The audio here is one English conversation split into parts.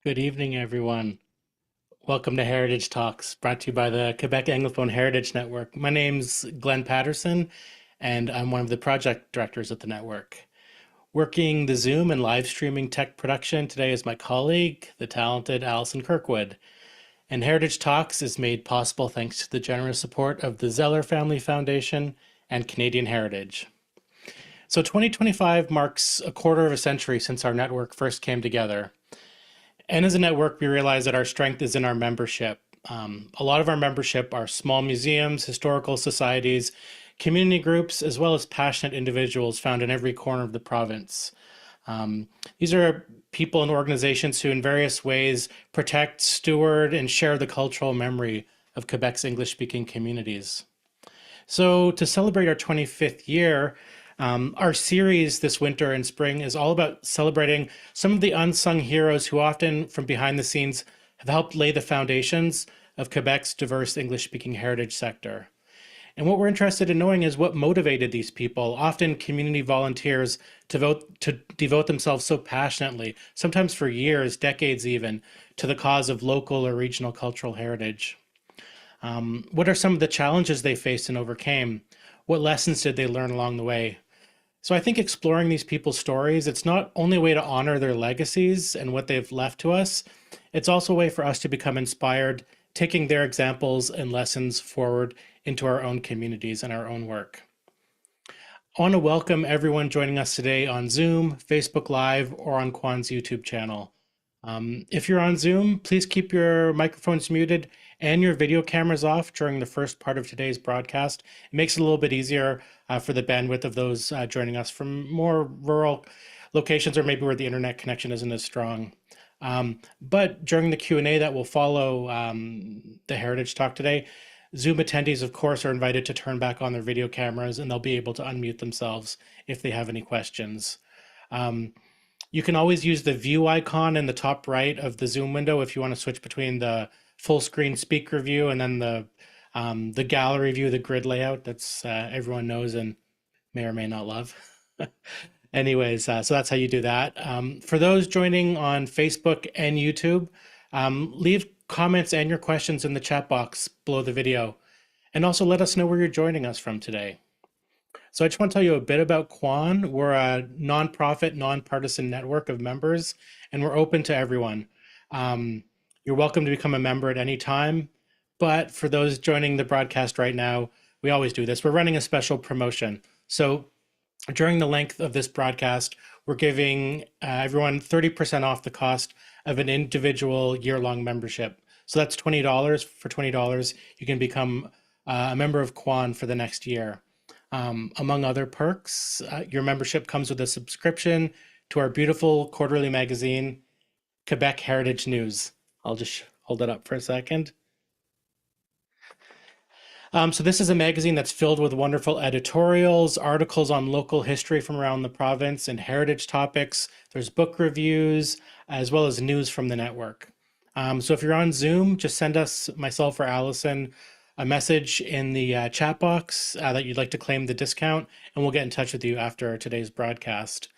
Good evening, everyone. Welcome to Heritage Talks, brought to you by the Quebec Anglophone Heritage Network. My name's Glenn Patterson, and I'm one of the project directors at the network. Working the Zoom and live streaming tech production today is my colleague, the talented Allison Kirkwood. And Heritage Talks is made possible thanks to the generous support of the Zeller Family Foundation and Canadian Heritage. So 2025 marks a quarter of a century since our network first came together. And as a network, we realize that our strength is in our membership. A lot of our membership are small museums, historical societies, community groups, as well as passionate individuals found in every corner of the province. These are people and organizations who, in various ways, protect, steward, and share the cultural memory of Quebec's English speaking communities. So, to celebrate our 25th year, our series this winter and spring is all about celebrating some of the unsung heroes who often, from behind the scenes, have helped lay the foundations of Quebec's diverse English speaking heritage sector. And what we're interested in knowing is what motivated these people, often community volunteers, to devote themselves so passionately, sometimes for years, decades even, to the cause of local or regional cultural heritage. What are some of the challenges they faced and overcame? What lessons did they learn along the way? So I think exploring these people's stories, it's not only a way to honor their legacies and what they've left to us, it's also a way for us to become inspired, taking their examples and lessons forward into our own communities and our own work. I want to welcome everyone joining us today on Zoom, Facebook Live, or on Kwan's YouTube channel. If you're on Zoom, please keep your microphones muted and your video cameras off during the first part of today's broadcast. It makes it a little bit easier for the bandwidth of those joining us from more rural locations or maybe where the internet connection isn't as strong. But during the Q&A that will follow the Heritage Talk today, Zoom attendees, of course, are invited to turn back on their video cameras and they'll be able to unmute themselves if they have any questions. You can always use the view icon in the top right of the Zoom window if you want to switch between the full screen speaker view and then the gallery view, the grid layout that's everyone knows and may or may not love. Anyways, so that's how you do that. For those joining on Facebook and YouTube, leave comments and your questions in the chat box below the video. And also let us know where you're joining us from today. So I just want to tell you a bit about Kwan. We're a nonprofit, nonpartisan network of members, and we're open to everyone. You're welcome to become a member at any time. But for those joining the broadcast right now, we always do this. We're running a special promotion. So during the length of this broadcast, we're giving everyone 30% off the cost of an individual year-long membership. So that's $20. For $20, you can become a member of Kwan for the next year. Among other perks, your membership comes with a subscription to our beautiful quarterly magazine, Quebec Heritage News. I'll just hold it up for a second. So this is a magazine that's filled with wonderful editorials, articles on local history from around the province and heritage topics. There's book reviews, as well as news from the network. So if you're on Zoom, just send us, myself or Allison, a message in the chat box that you'd like to claim the discount, and we'll get in touch with you after today's broadcast.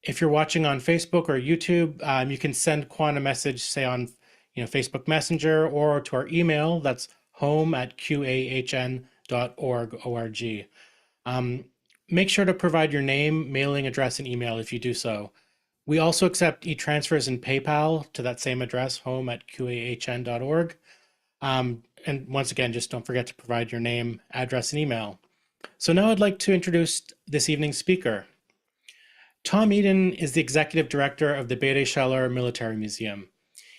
If you're watching on Facebook or YouTube, you can send Kwan a message, say on Facebook Messenger or to our email. That's home@qahn.org. Make sure to provide your name, mailing address, and email if you do so. We also accept e-transfers and PayPal to that same address, home@qahn.org. And once again, just don't forget to provide your name, address, and email. So now I'd like to introduce this evening's speaker. Tom Eden is the executive director of the Baie-des-Chaleurs Military Museum.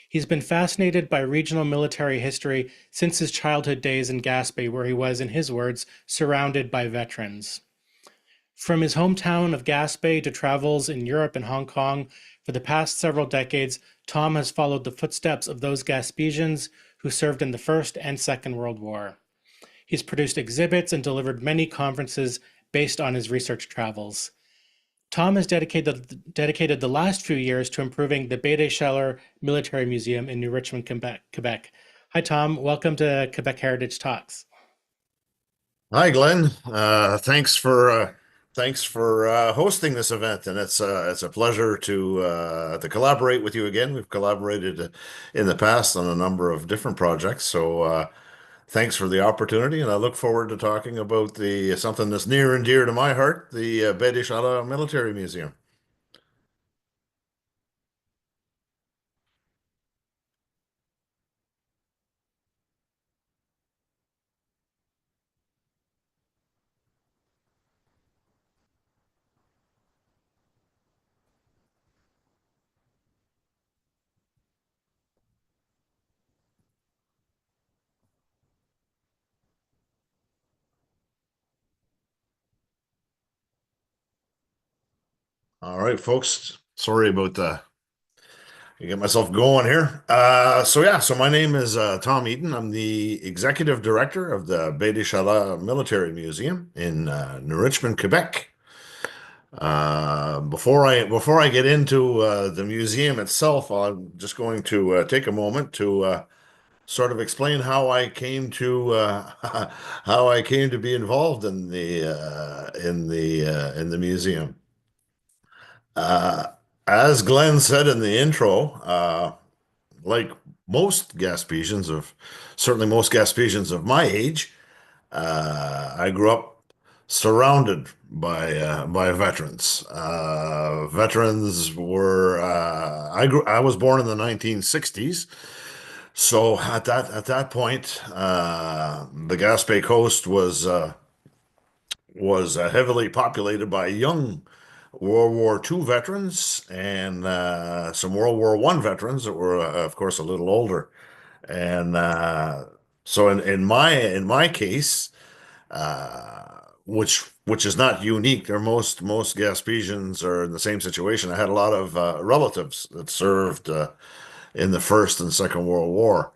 He's been fascinated by regional military history since his childhood days in Gaspé, where he was, in his words, surrounded by veterans. From his hometown of Gaspé to travels in Europe and Hong Kong, for the past several decades, Tom has followed the footsteps of those Gaspesians who served in the First and Second World War. He's produced exhibits and delivered many conferences based on his research travels. Tom has dedicated the last few years to improving the Baie-des-Chaleurs Military Museum in New Richmond, Quebec. Hi, Tom. Welcome to Quebec Heritage Talks. Hi, Glenn. Thanks for Thanks for hosting this event, and it's a pleasure to collaborate with you again. We've collaborated in the past on a number of different projects, so thanks for the opportunity, and I look forward to talking about the something that's near and dear to my heart, the Baie-des-Chaleurs Military Museum. All right, folks. Sorry about get myself going here. So my name is Tom Eaton. I'm the executive director of the Baie-des-Chaleurs Military Museum in Richmond, Quebec. Before I get into the museum itself, I'm just going to take a moment to sort of explain how I came to how I came to be involved in the museum. Uh, as Glenn said in the intro, like most Gaspesians of certainly most Gaspesians of my age, I grew up surrounded by veterans. Veterans were I was born in the 1960s, so at that point, the Gaspé Coast was heavily populated by young World War II veterans and some World War I veterans that were, of course, a little older. And so in my case, which is not unique. They're most Gaspesians are in the same situation. I had a lot of relatives that served in the First and Second World War.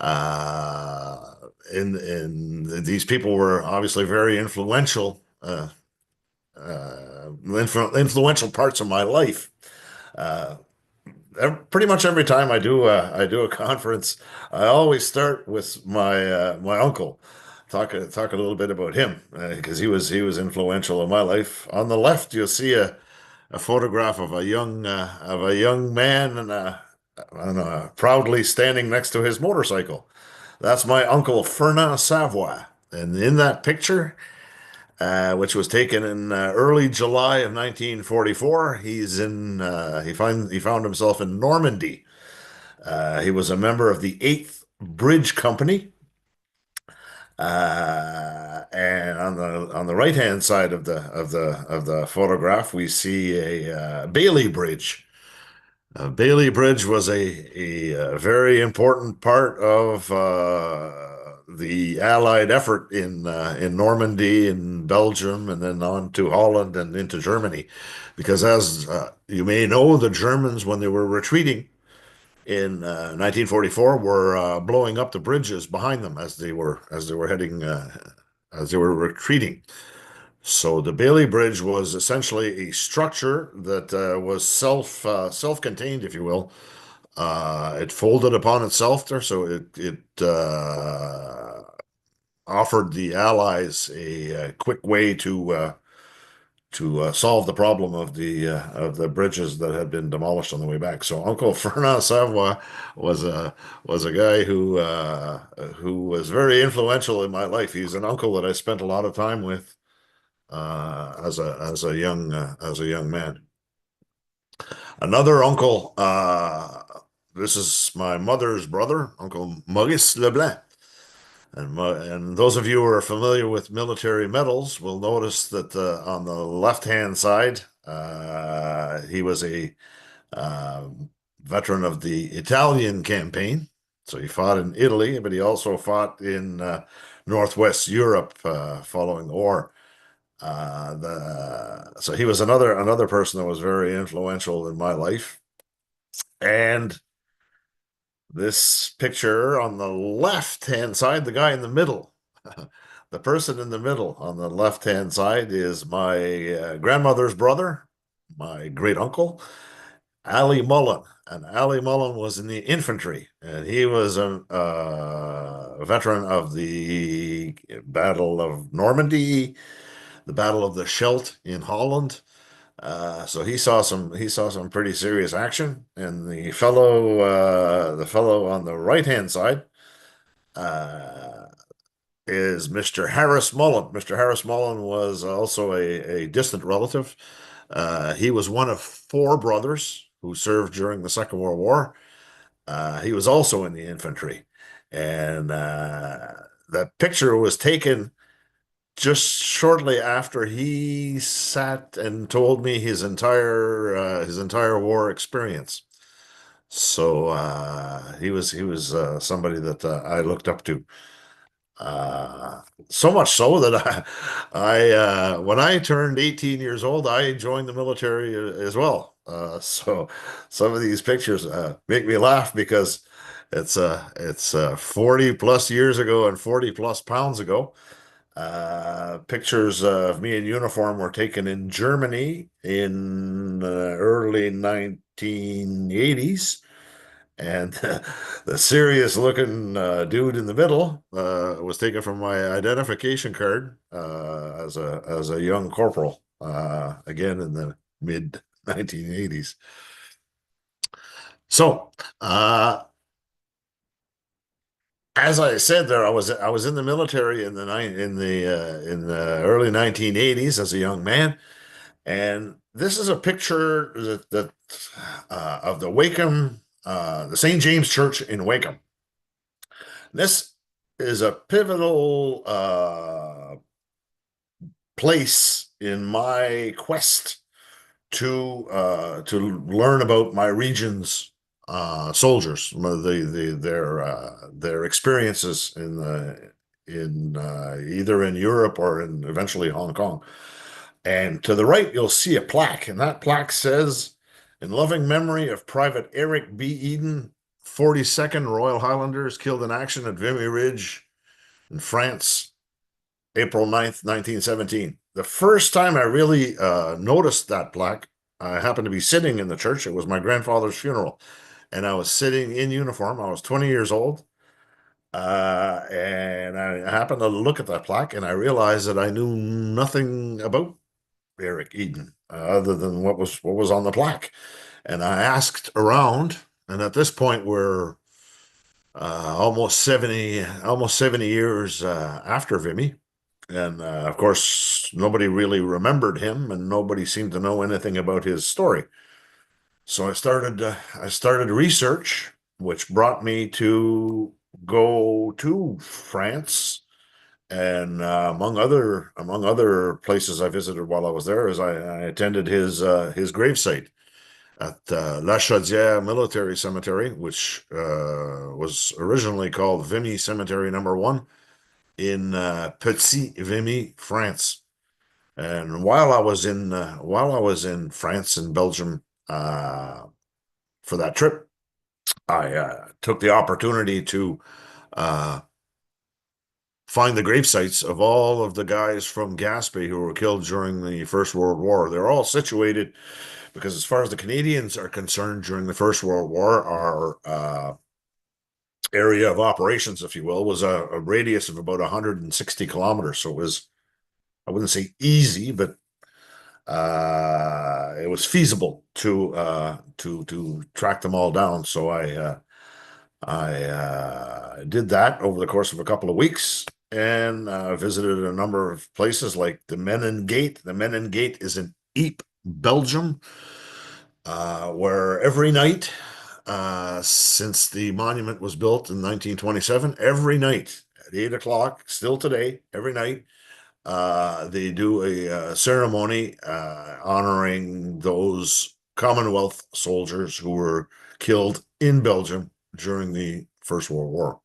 Uh, in these people were obviously very influential parts of my life. Uh, Pretty much every time I do a conference, I always start with my uncle. Talk a little bit about him because he was influential in my life. On the left, you'll see a photograph of a young man and proudly standing next to his motorcycle. That's my uncle Fernand Savoy, and in that picture, which was taken in early July of 1944. He found himself in Normandy. He was a member of the 8th Bridge Company. And on the right hand side of the photograph, we see a Bailey Bridge. Bailey Bridge was a very important part of the Allied effort in Normandy, in Belgium, and then on to Holland and into Germany, because as you may know, the Germans, when they were retreating in 1944, were blowing up the bridges behind them as they were heading as they were retreating. So the Bailey Bridge was essentially a structure that was self-contained, if you will. It folded upon itself there, so it offered the Allies a quick way to solve the problem of the bridges that had been demolished on the way back. So Uncle Fernand Savoy was a guy who was very influential in my life. He's an uncle that I spent a lot of time with as a young man. Another uncle. This is my mother's brother, Uncle Maurice Leblanc. And those of you who are familiar with military medals will notice that on the left-hand side, he was a uh, veteran of the Italian campaign. So he fought in Italy, but he also fought in Northwest Europe following the war. So he was another person that was very influential in my life. And this picture on the left-hand side, the guy in the middle, the person in the middle on the left-hand side is my grandmother's brother, my great uncle, Ali Mullen. And Ali Mullen was in the infantry, and he was a veteran of the Battle of Normandy, the Battle of the Scheldt in Holland. So he saw some pretty serious action. And the fellow on the right hand side uh, is Mr. Harris Mullen. Mr. Harris Mullen was also a distant relative. He was one of four brothers who served during the Second World War. He was also in the infantry, and that picture was taken just shortly after he sat and told me his entire war experience. So he was somebody that I looked up to. Uh, so much so that when I turned 18 years old, I joined the military as well. So some of these pictures make me laugh because it's 40 plus years ago and 40 plus pounds ago. Pictures of me in uniform were taken in Germany in early 1980s. And the serious looking dude in the middle was taken from my identification card as a young corporal, again in the mid 1980s. So, as I said there, I was in the military in the early 1980s as a young man, and this is a picture that of the Wakeham, the St. James Church in Wakeham. This is a pivotal place in my quest to learn about my region's soldiers, their experiences in either in Europe or in eventually Hong Kong. And to the right, you'll see a plaque, and that plaque says, "In loving memory of Private Eric B. Eden, 42nd Royal Highlanders, killed in action at Vimy Ridge in France, April 9th, 1917." The first time I really noticed that plaque, I happened to be sitting in the church. It was my grandfather's funeral, and I was sitting in uniform. I was 20 years old, and I happened to look at that plaque, and I realized that I knew nothing about Eric Eden, other than what was on the plaque. And I asked around, and at this point we're almost 70 years after Vimy, and of course nobody really remembered him, and nobody seemed to know anything about his story. So I started research, which brought me to go to France, and among other places I visited while I was there, is I attended his gravesite at La Chaudière Military Cemetery, which was originally called Vimy Cemetery Number One in Petit Vimy, France. And while I was in France and Belgium for that trip, I took the opportunity to uh, find the grave sites of all of the guys from Gaspé who were killed during the First World War. They're all situated because, as far as the Canadians are concerned, during the First World War, our area of operations, if you will, was a radius of about 160 kilometers. So it was, I wouldn't say easy, but it was feasible to track them all down. So I did that over the course of a couple of weeks, and visited a number of places like the Menin Gate. The Menin Gate is in Ypres, Belgium, where every night, since the monument was built in 1927, every night at 8 o'clock, still today, every night, they do a ceremony honoring those Commonwealth soldiers who were killed in Belgium during the First World War.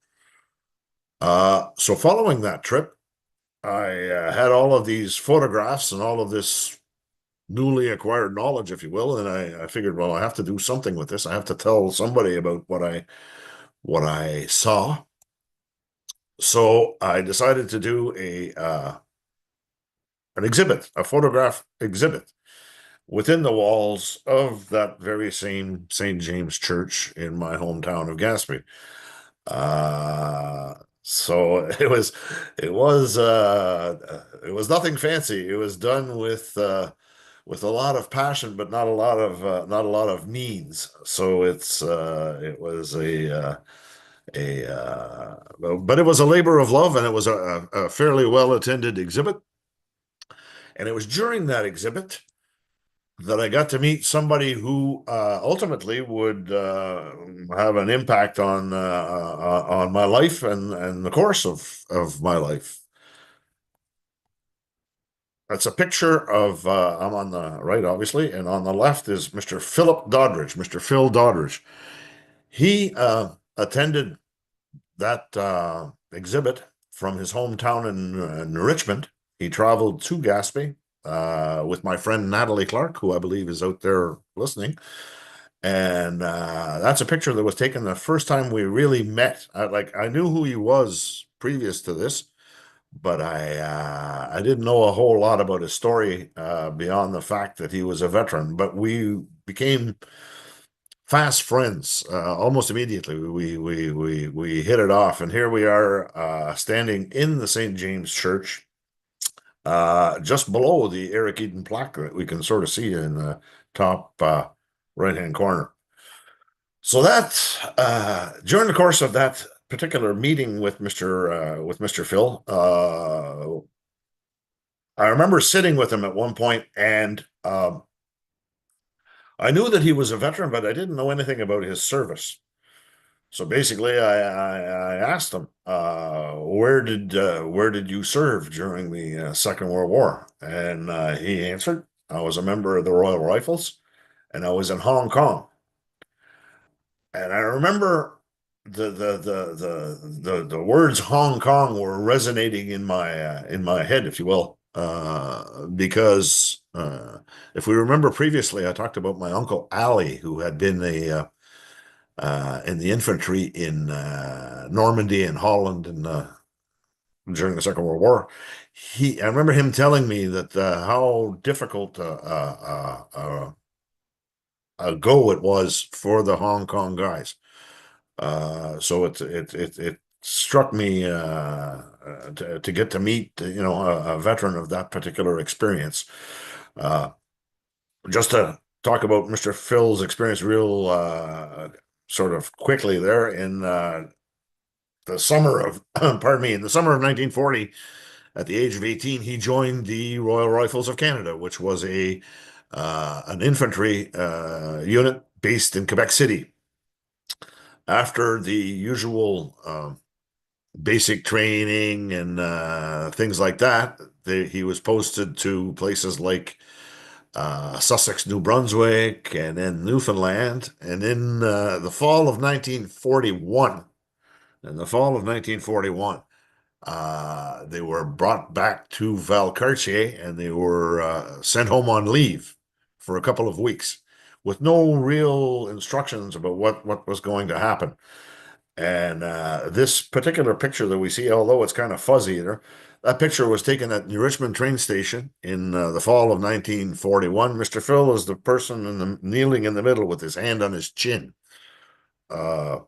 So following that trip, I had all of these photographs and all of this newly acquired knowledge, if you will, and I figured, well, I have to do something with this. I have to tell somebody about what I saw. So I decided to do an exhibit, a photograph exhibit within the walls of that very same St. James Church in my hometown of Gaspé. Uh, So it was nothing fancy. It was done with a lot of passion, but not a lot of means. So it was but it was a labor of love, and it was a fairly well attended exhibit. And it was during that exhibit that I got to meet somebody who ultimately would have an impact on my life and the course of my life. That's a picture of I'm on the right, obviously, and on the left is Mr. Philip Doddridge, Mr. Phil Doddridge. He attended that exhibit from his hometown in Richmond. He traveled to Gaspé with my friend Natalie Clark, who I believe is out there listening. And that's a picture that was taken the first time we really met. I knew who he was previous to this, but I didn't know a whole lot about his story beyond the fact that he was a veteran. But we became fast friends almost immediately. We hit it off, and here we are standing in the St. James Church, just below the Eric Eden plaque that we can sort of see in the top right-hand corner. So that during the course of that particular meeting with Mr. Phil, I remember sitting with him at one point, and I knew that he was a veteran, but I didn't know anything about his service. So basically, I asked him, where did you serve during the Second World War? And he answered, I was a member of the Royal Rifles, and I was in Hong Kong. And I remember the words Hong Kong were resonating in my head, if you will, because if we remember previously, I talked about my uncle Ali, who had been in the infantry in Normandy and Holland and during the Second World War. I remember him telling me that how difficult a go it was for the Hong Kong guys. So it struck me to get to meet a veteran of that particular experience. Uh, just to talk about Mr. Phil's experience real sort of quickly there in the summer of pardon me, in the summer of 1940, at the age of 18, he joined the Royal Rifles of Canada, which was a an infantry unit based in Quebec City. After the usual basic training and things like that, he was posted to places like Sussex, New Brunswick, and then Newfoundland. And in the fall of 1941, they were brought back to Valcartier, and they were sent home on leave for a couple of weeks with no real instructions about what was going to happen. And this particular picture that we see, although it's kind of fuzzy there, that picture was taken at New Richmond train station in the fall of 1941. Mr. Phil is the person kneeling in the middle with his hand on his chin. Uh,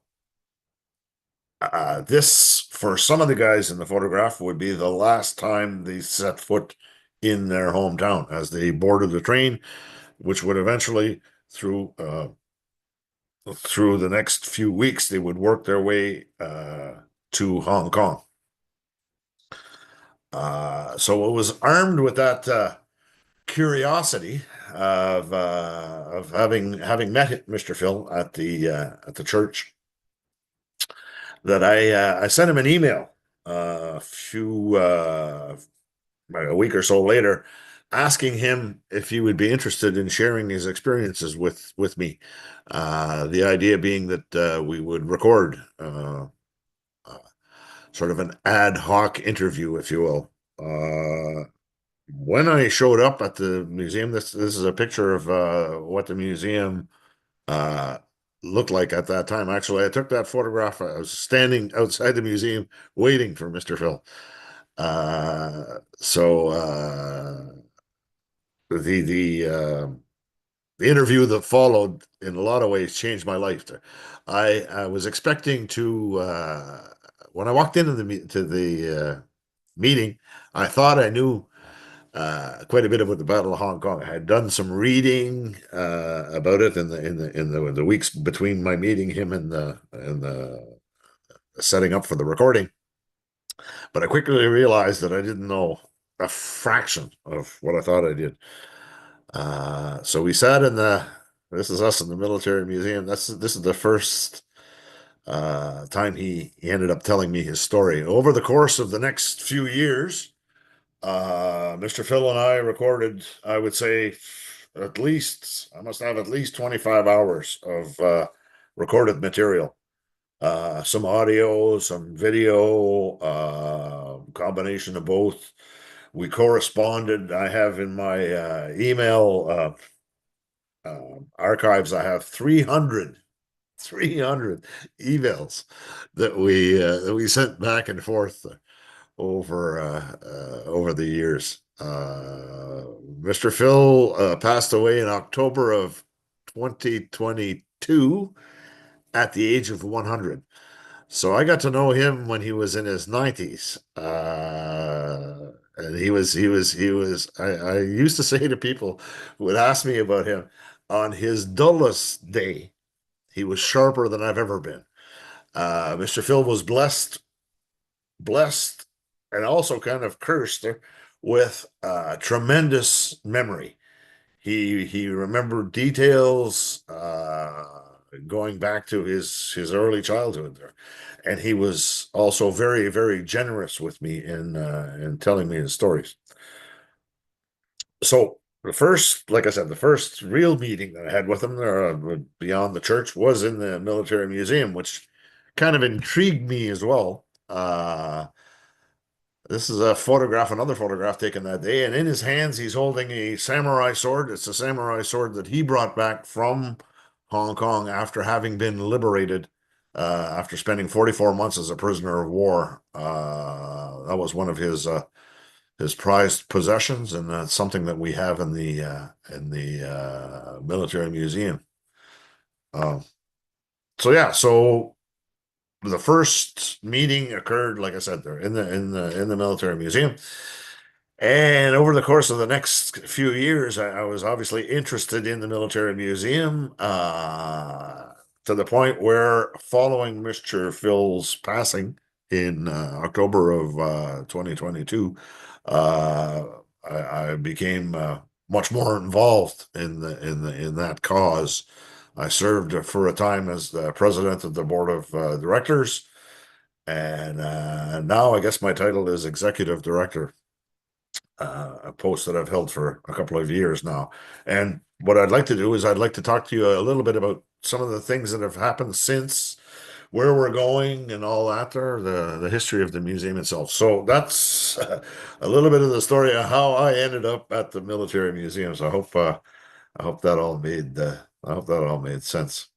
this, for some of the guys in the photograph, would be the last time they set foot in their hometown as they boarded the train, which would eventually, through the next few weeks, they would work their way to Hong Kong. So it was armed with that curiosity of having met Mr. Phil at the church that I sent him an email a week or so later, asking him if he would be interested in sharing his experiences with me. The idea being that we would record sort of an ad hoc interview, if you will. When I showed up at the museum, this is a picture of what the museum uh, looked like at that time. Actually, I took that photograph. I was standing outside the museum waiting for Mr. Phil. So the the uh, the interview that followed, in a lot of ways, changed my life. I was expecting to when I walked into the meeting, I thought I knew quite a bit about the Battle of Hong Kong. I had done some reading about it in the weeks between my meeting him and the setting up for the recording. But I quickly realized that I didn't know a fraction of what I thought I did. So we sat in the. This is us in the military museum. This is the first time he ended up telling me his story. Over the course of the next few years, Mr. Phil and I recorded, I would say, I must have at least 25 hours of recorded material. Some audio, some video, combination of both. We corresponded. I have in my email archives, I have 300 emails that we sent back and forth over the years. Mr. Phil passed away in October of 2022 at the age of 100. So I got to know him when he was in his 90s. And I used to say to people who would ask me about him, on his dullest day, he was sharper than I've ever been. Mr. Phil was blessed, and also kind of cursed with tremendous memory. He remembered details going back to his early childhood there, and he was also very very generous with me in telling me his stories. So like I said, the first real meeting that I had with him there beyond the church was in the military museum, which kind of intrigued me as well. This is another photograph taken that day, and in his hands he's holding a samurai sword. It's a samurai sword that he brought back from Hong Kong after having been liberated, after spending 44 months as a prisoner of war. That was one of his prized possessions, and that's something that we have in the military museum. Uh, so yeah, so the first meeting occurred, like I said, there in the military museum. And over the course of the next few years, I was obviously interested in the military museum, to the point where, following Mr. Phil's passing in October of 2022, uh, I became much more involved in that cause. I served for a time as the president of the board of directors, and now I guess my title is executive director, a post that I've held for a couple of years now. And what I'd like to do is I'd like to talk to you a little bit about some of the things that have happened since, where we're going, and all that there, the history of the museum itself. So that's a little bit of the story of how I ended up at the military museum. So I hope that all made sense.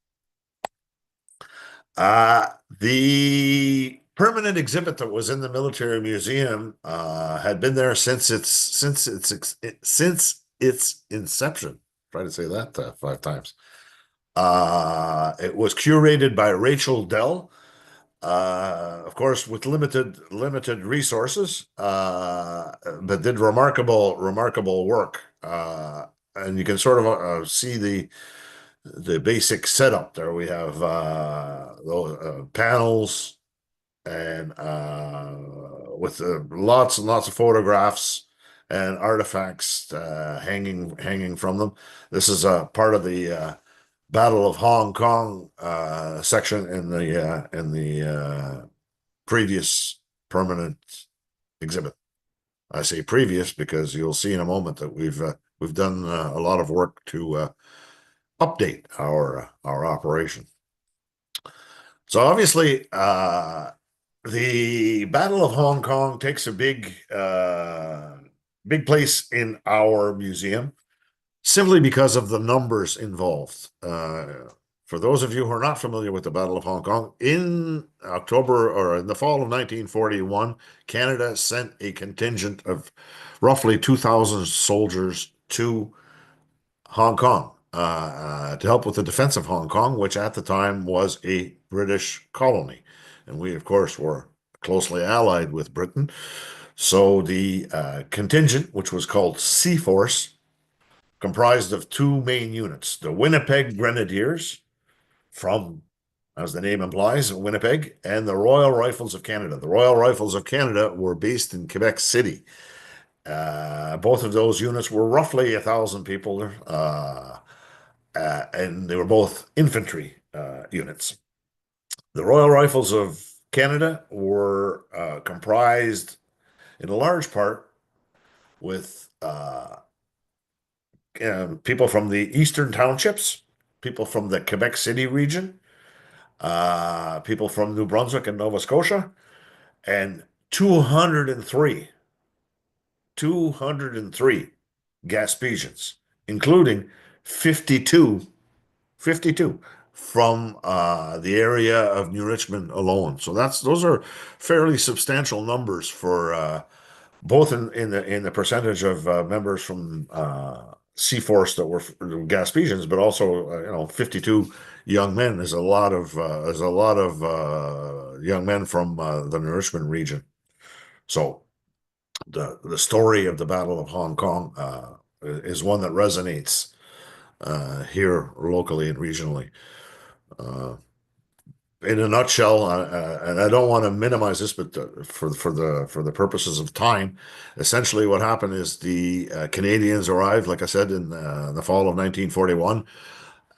Uh, the permanent exhibit that was in the military museum had been there since its inception. Try to say that 5 times. It was curated by Rachel Dell, of course, with limited resources, but did remarkable work. And you can sort of see the basic setup there. We have those panels, and with lots and lots of photographs and artifacts hanging from them. This is part of the Battle of Hong Kong section in the previous permanent exhibit. I say previous because you'll see in a moment that we've done a lot of work to update our operation. So obviously, the Battle of Hong Kong takes a big place in our museum, simply because of the numbers involved. For those of you who are not familiar with the Battle of Hong Kong, in October or in the fall of 1941, Canada sent a contingent of roughly 2,000 soldiers to Hong Kong, to help with the defense of Hong Kong, which at the time was a British colony. And we, of course, were closely allied with Britain. So the contingent, which was called Sea Force, comprised of two main units: the Winnipeg Grenadiers, from, as the name implies, Winnipeg, and the Royal Rifles of Canada. The Royal Rifles of Canada were based in Quebec City. Both of those units were roughly 1,000 people, and they were both infantry units. The Royal Rifles of Canada were comprised in a large part with people from the eastern townships, people from the Quebec City region, people from New Brunswick and Nova Scotia, and 203, 203 Gaspesians, including 52, 52 from the area of New Richmond alone. So those are fairly substantial numbers for both in the percentage of members from Seaforce that were Gaspesians, but also 52 young men is a lot of young men from the Richmond region. So the story of the Battle of Hong Kong is one that resonates here locally and regionally. Uh, in a nutshell, and I don't want to minimize this, but for the purposes of time, essentially what happened is the Canadians arrived, like I said, in the fall of 1941.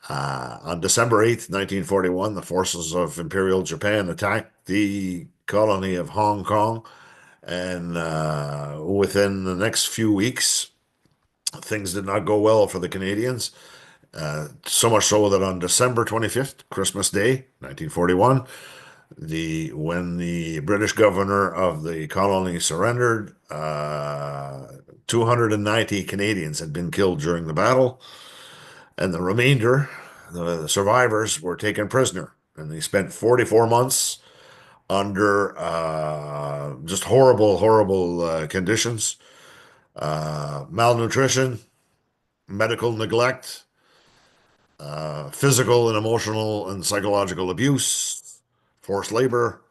On December 8th, 1941, the forces of Imperial Japan attacked the colony of Hong Kong, and within the next few weeks, things did not go well for the Canadians. So much so that on December 25th, Christmas Day, 1941, when the British governor of the colony surrendered, 290 Canadians had been killed during the battle, and the remainder, the survivors, were taken prisoner, and they spent 44 months under just horrible, horrible conditions, malnutrition, medical neglect, physical and emotional and psychological abuse, forced labor,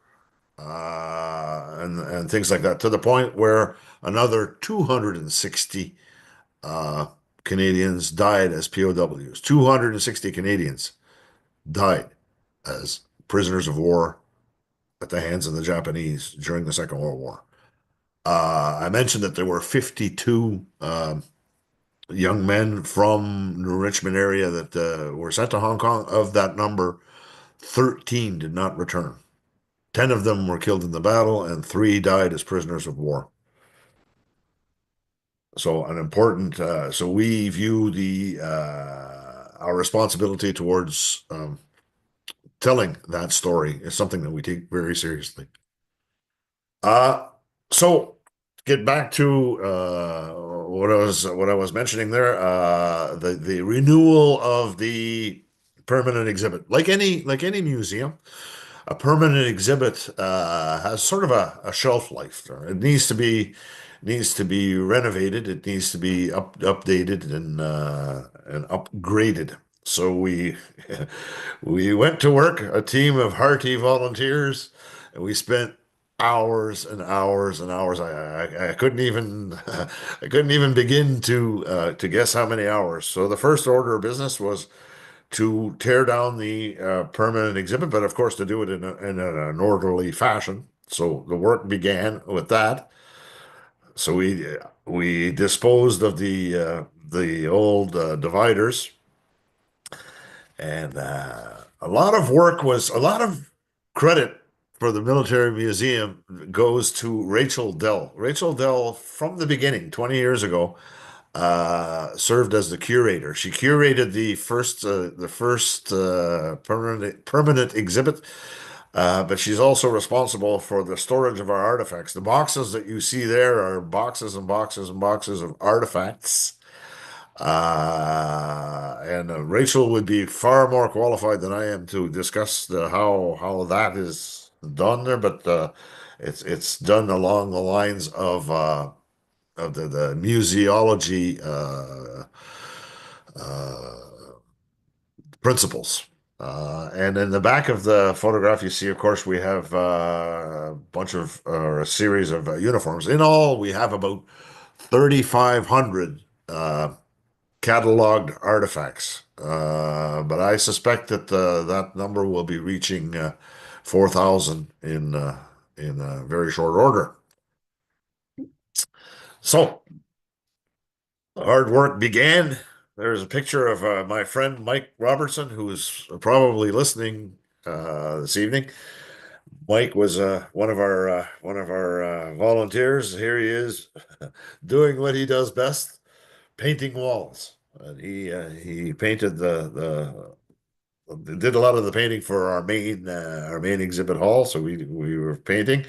and things like that, to the point where another 260 uh, Canadians died as POWs. 260 Canadians died as prisoners of war at the hands of the Japanese during the Second World War. I mentioned that there were 52 young men from the Richmond area that were sent to Hong Kong. Of that number, 13 did not return. 10 of them were killed in the battle, and 3 died as prisoners of war. So so we view our responsibility towards telling that story as something that we take very seriously. Uh, so get back to what I was mentioning there, the renewal of the permanent exhibit. Like any museum, a permanent exhibit has sort of a shelf life. It needs to be renovated. It needs to be updated and upgraded. So we we went to work, a team of hearty volunteers, and we spent hours and hours and hours. I couldn't even I couldn't even begin to guess how many hours. So the first order of business was to tear down the permanent exhibit, but of course to do it in an orderly fashion. So the work began with that. So we disposed of the old dividers, and a lot of credit for the military museum goes to Rachel Dell. Rachel Dell, from the beginning, 20 years ago, served as the curator. She curated the first permanent exhibit, but she's also responsible for the storage of our artifacts. The boxes that you see there are boxes and boxes and boxes of artifacts. And Rachel would be far more qualified than I am to discuss how that is done there, but it's done along the lines of the museology uh, principles. And in the back of the photograph, you see, of course, we have a bunch of or a series of uniforms. In all, we have about 3,500 cataloged artifacts. But I suspect that that number will be reaching 4,000 in very short order. So the hard work began. There's a picture of my friend Mike Robertson, who is probably listening this evening. Mike was one of our volunteers. Here he is, doing what he does best, painting walls. And he painted the did a lot of the painting for our main exhibit hall. So we were painting.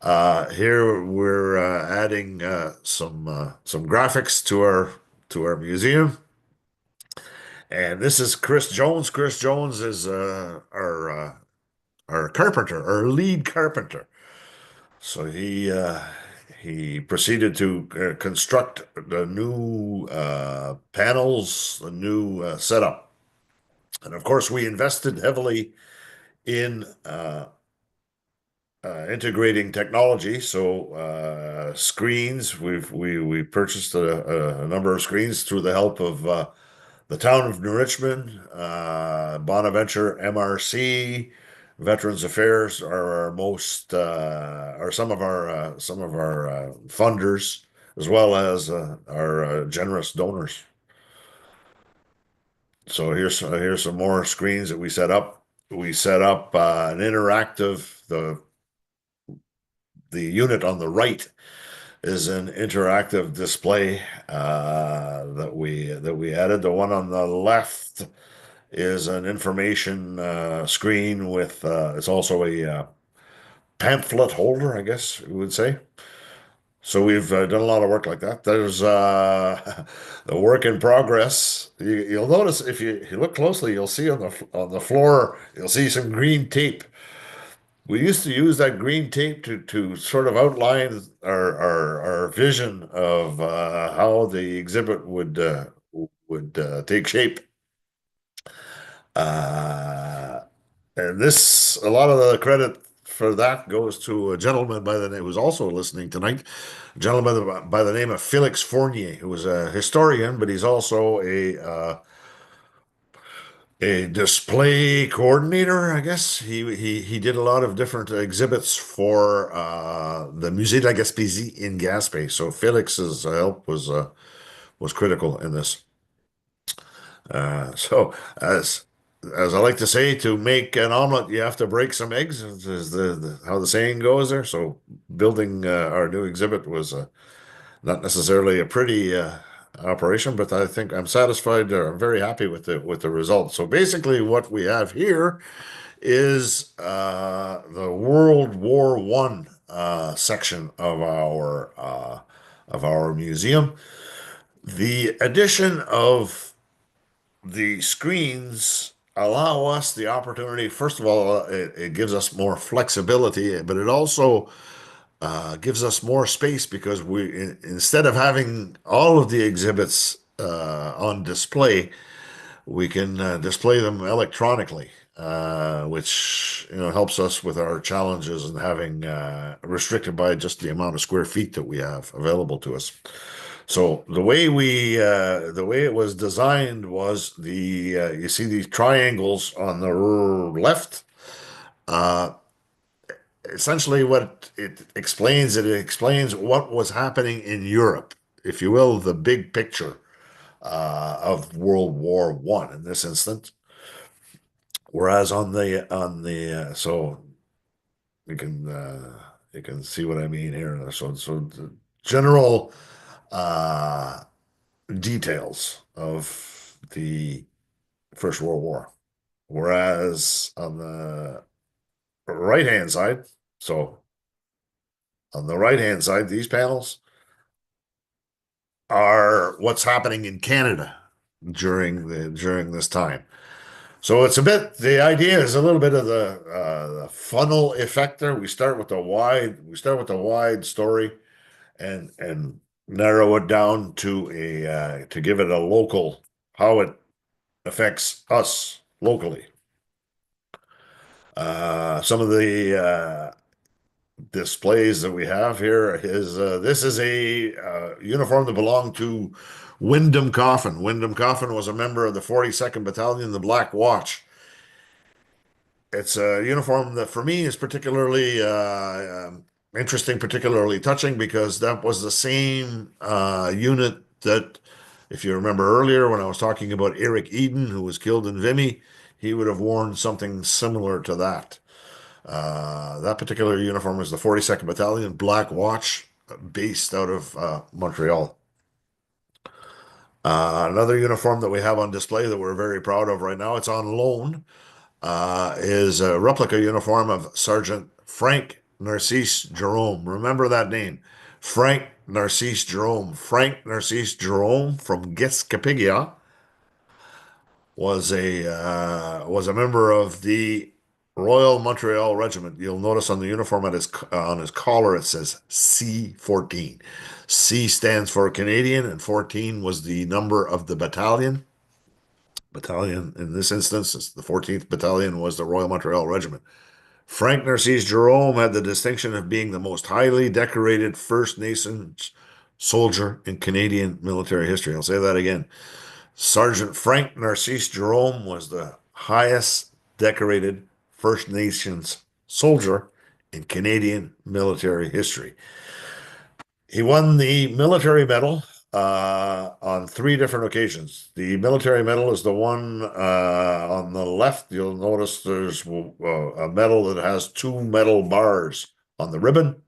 Here we're adding some graphics to our museum. And this is Chris Jones. Chris Jones is our carpenter, our lead carpenter. So he proceeded to construct the new panels, the new setup, and of course we invested heavily in integrating technology. So screens, we purchased a number of screens through the help of the town of New Richmond, Bonaventure, MRC, Veterans Affairs are our most are some of our funders, as well as our generous donors. So here's some more screens that we set up. We set up an interactive the unit on the right is an interactive display that we added. The one on the left is an information screen with it's also a pamphlet holder, I guess we would say. So we've done a lot of work like that. There's the work in progress. You'll notice if you look closely, you'll see on the floor, you'll see some green tape. We used to use that green tape to sort of outline our vision of how the exhibit would take shape. Uh, and a lot of the credit for that goes to a gentleman by the name who's also listening tonight, a gentleman by the name of Felix Fournier, who is a historian, but he's also a display coordinator, I guess. He did a lot of different exhibits for the Musée de la Gaspésie in Gaspé. So Felix's help was critical in this. So as I like to say, to make an omelet, you have to break some eggs, is how the saying goes there. So building our new exhibit was not necessarily a pretty operation, but I think I'm satisfied. I'm very happy with the result. So basically, what we have here is the World War One section of our museum. The addition of the screens allow us the opportunity. First of all, it gives us more flexibility, but it also gives us more space because instead of having all of the exhibits on display, we can display them electronically, which helps us with our challenges and having restricted by just the amount of square feet that we have available to us. So the way it was designed was you see these triangles on the left. Uh, Essentially, what it explains what was happening in Europe, if you will, the big picture of World War One in this instance. Whereas so you can see what I mean here. So the general uh, details of the First World War. Whereas on the right hand side, so on the right hand side, these panels are what's happening in Canada during this time. So the idea is a little bit of the funnel effect there. We start with the wide story and narrow it down to give it a local, how it affects us locally. Some of the displays that we have here is this is a uniform that belonged to Wyndham Coffin. Wyndham Coffin was a member of the 42nd Battalion, the Black Watch. It's a uniform that for me is particularly interesting, particularly touching, because that was the same unit that, if you remember earlier when I was talking about Eric Eden, who was killed in Vimy, he would have worn something similar to that. That particular uniform is the 42nd Battalion Black Watch, based out of Montreal. Another uniform that we have on display that we're very proud of right now, it's on loan, is a replica uniform of Sergeant Frank Narcisse Jerome. Remember that name, Frank Narcisse Jerome. Frank Narcisse Jerome from Gaspesians was a member of the Royal Montreal Regiment. You'll notice on the uniform on his collar it says C-14. C stands for Canadian, and 14 was the number of the battalion. Battalion in this instance, the 14th Battalion was the Royal Montreal Regiment. Frank Narcisse Jerome had the distinction of being the most highly decorated First Nations soldier in Canadian military history. I'll say that again. Sergeant Frank Narcisse Jerome was the highest decorated First Nations soldier in Canadian military history. He won the military medal on three different occasions. The military medal is the one on the left. You'll notice there's a medal that has two metal bars on the ribbon.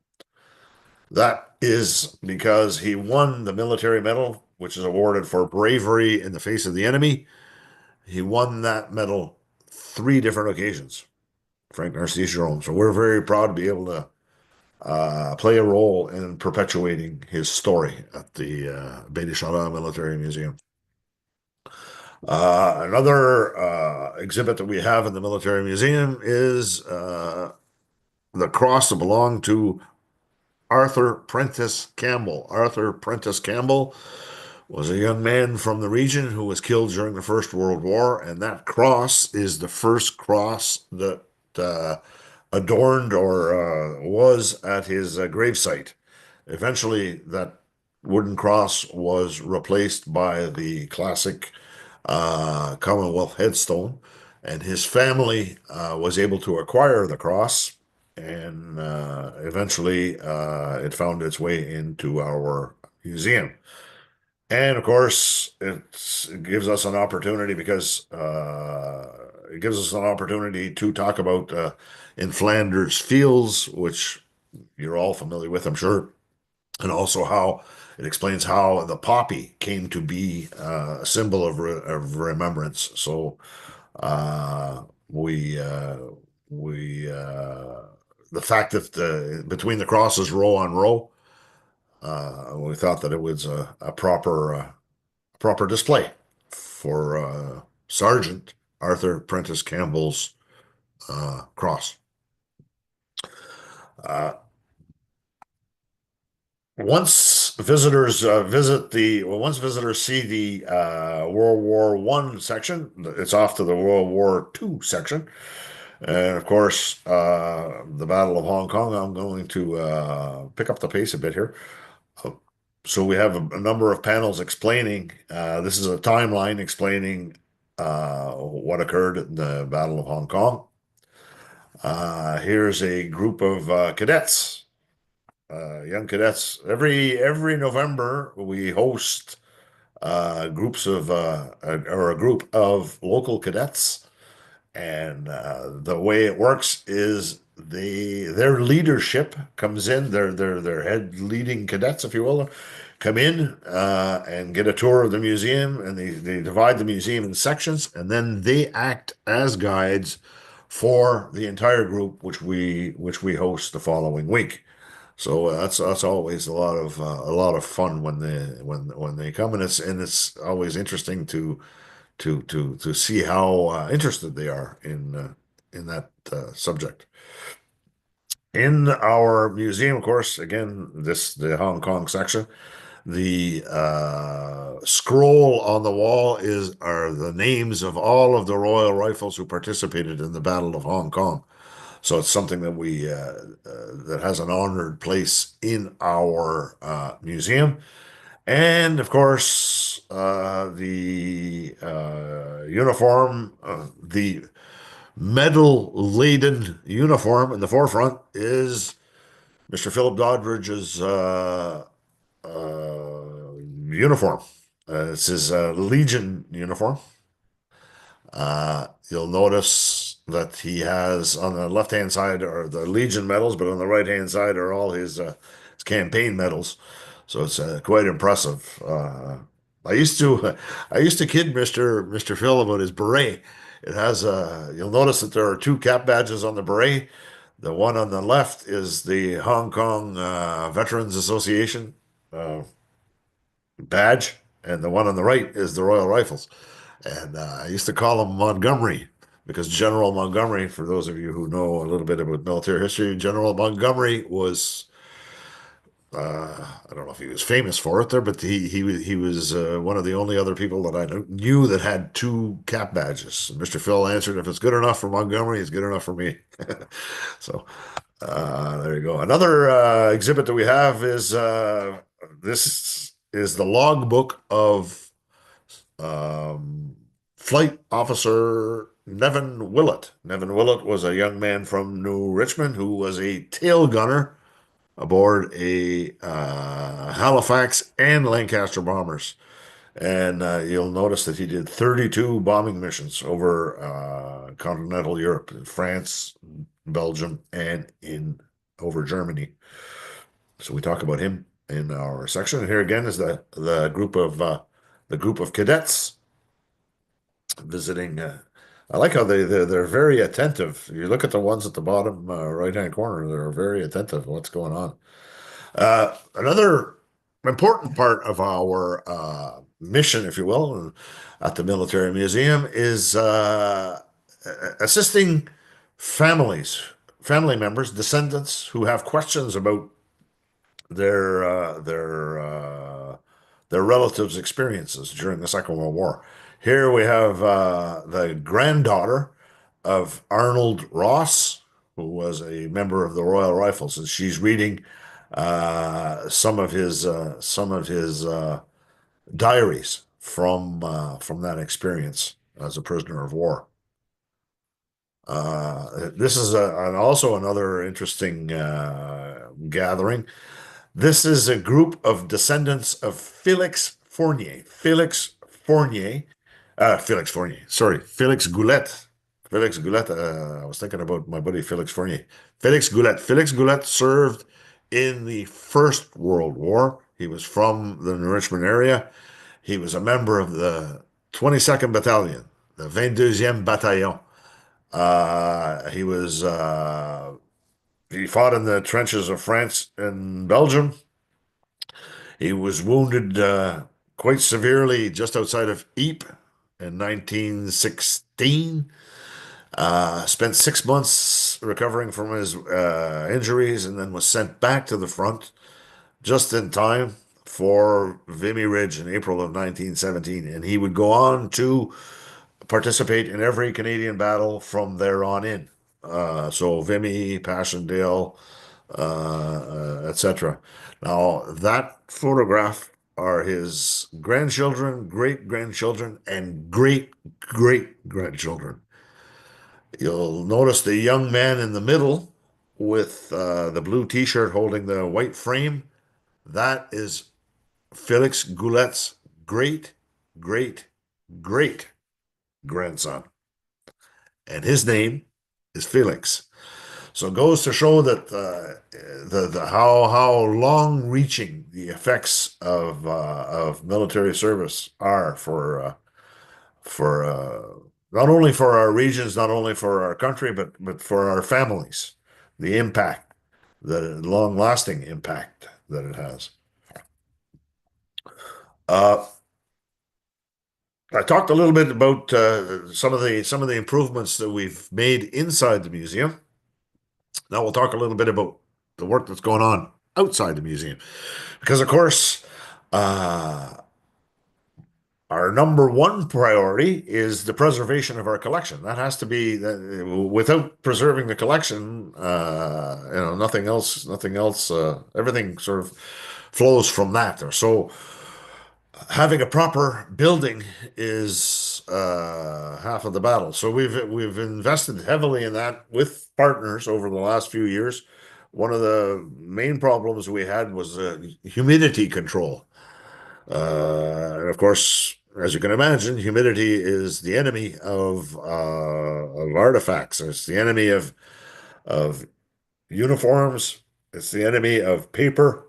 That is because he won the military medal, which is awarded for bravery in the face of the enemy. He won that medal three different occasions, Frank Narcisse Jerome. So we're very proud to be able to play a role in perpetuating his story at the Baie-des-Chaleurs Military Museum. Another exhibit that we have in the Military Museum is the cross that belonged to Arthur Prentice Campbell. Arthur Prentice Campbell was a young man from the region who was killed during the First World War, and that cross is the first cross that adorned or was at his gravesite. Eventually, that wooden cross was replaced by the classic Commonwealth headstone, and his family was able to acquire the cross, and eventually it found its way into our museum. And of course, it gives us an opportunity because it gives us an opportunity to talk about in Flanders Fields, which you're all familiar with, I'm sure, and also how it explains how the poppy came to be a symbol of remembrance. So uh, we we the fact that between the crosses row on row, we thought that it was a proper display for Sergeant Arthur Prentice Campbell's cross. Uh, once visitors see the World War One section, it's off to the World War Two section, and of course, the Battle of Hong Kong. I'm going to pick up the pace a bit here. Uh, So we have a number of panels explaining. This is a timeline explaining what occurred in the Battle of Hong Kong. Here's a group of cadets, young cadets. Every November, we host groups of or a group of local cadets, and the way it works is their leadership comes in, their head leading cadets, if you will, come in and get a tour of the museum, and they divide the museum in sections, and then they act as guides for the entire group, which we host the following week. So that's always a lot of fun when they come, and it's always interesting to see how interested they are in that subject. In our museum, of course, again, the Hong Kong section, the scroll on the wall are the names of all of the Royal Rifles who participated in the Battle of Hong Kong. So it's something that we that has an honored place in our museum. And of course, the uniform, the medal-laden uniform in the forefront is Mr. Philip Doddridge's uniform. It's his Legion uniform. You'll notice that he has on the left-hand side are the Legion medals, but on the right-hand side are all his campaign medals. So it's quite impressive. I used to I used to kid Mr. Phil about his beret. It has you'll notice that there are two cap badges on the beret. The one on the left is the Hong Kong Veterans Association uh, badge, and the one on the right is the Royal Rifles. And I used to call him Montgomery because General Montgomery, for those of you who know a little bit about military history, General Montgomery was I don't know if he was famous for it there, but he was one of the only other people that I knew that had two cap badges. And Mr. Phil answered, "If it's good enough for Montgomery, it's good enough for me." So there you go. Another exhibit that we have is this is the logbook of um, Flight Officer Nevin Willett. Nevin Willett was a young man from New Richmond who was a tail gunner aboard a Halifax and Lancaster bombers. And you'll notice that he did 32 bombing missions over continental Europe, in France, Belgium, and in over Germany. So we talk about him in our section. And here again is the group of cadets visiting. I like how they're very attentive. You look at the ones at the bottom right-hand corner; they're very attentive to what's going on. Another important part of our mission, if you will, at the Military Museum is assisting families, family members, descendants who have questions about their uh, their uh, their relatives' experiences during the Second World War. Here we have the granddaughter of Arnold Ross, who was a member of the Royal Rifles, and she's reading some of his diaries from that experience as a prisoner of war. This is also another interesting gathering. This is a group of descendants of Felix Fournier. Felix Fournier. Sorry, Felix Goulet. Felix Goulet. I was thinking about my buddy Felix Fournier. Felix Goulet. Felix Goulet served in the First World War. He was from the Richmond area. He was a member of the 22nd Battalion, the 22e Bataillon. He was he fought in the trenches of France and Belgium. He was wounded quite severely just outside of Ypres in 1916. Spent 6 months recovering from his injuries and then was sent back to the front just in time for Vimy Ridge in April of 1917. And he would go on to participate in every Canadian battle from there on in. So Vimy, Passchendaele, etc. Now, that photograph are his grandchildren, great grandchildren, and great great grandchildren. You'll notice the young man in the middle with the blue t-shirt holding the white frame. That is Felix Goulet's great great great grandson. And his name is Felix. So it goes to show that the how long-reaching the effects of military service are for not only for our regions, not only for our country, but for our families. The impact, the long-lasting impact that it has. Uh, I talked a little bit about some of the improvements that we've made inside the museum. Now we'll talk a little bit about the work that's going on outside the museum, because of course, uh, our number one priority is the preservation of our collection. That has to be that without preserving the collection, nothing else, everything sort of flows from that. Or so having a proper building is half of the battle. So we've invested heavily in that with partners over the last few years. One of the main problems we had was humidity control. And of course, as you can imagine, humidity is the enemy of artifacts. It's the enemy of uniforms. It's the enemy of paper.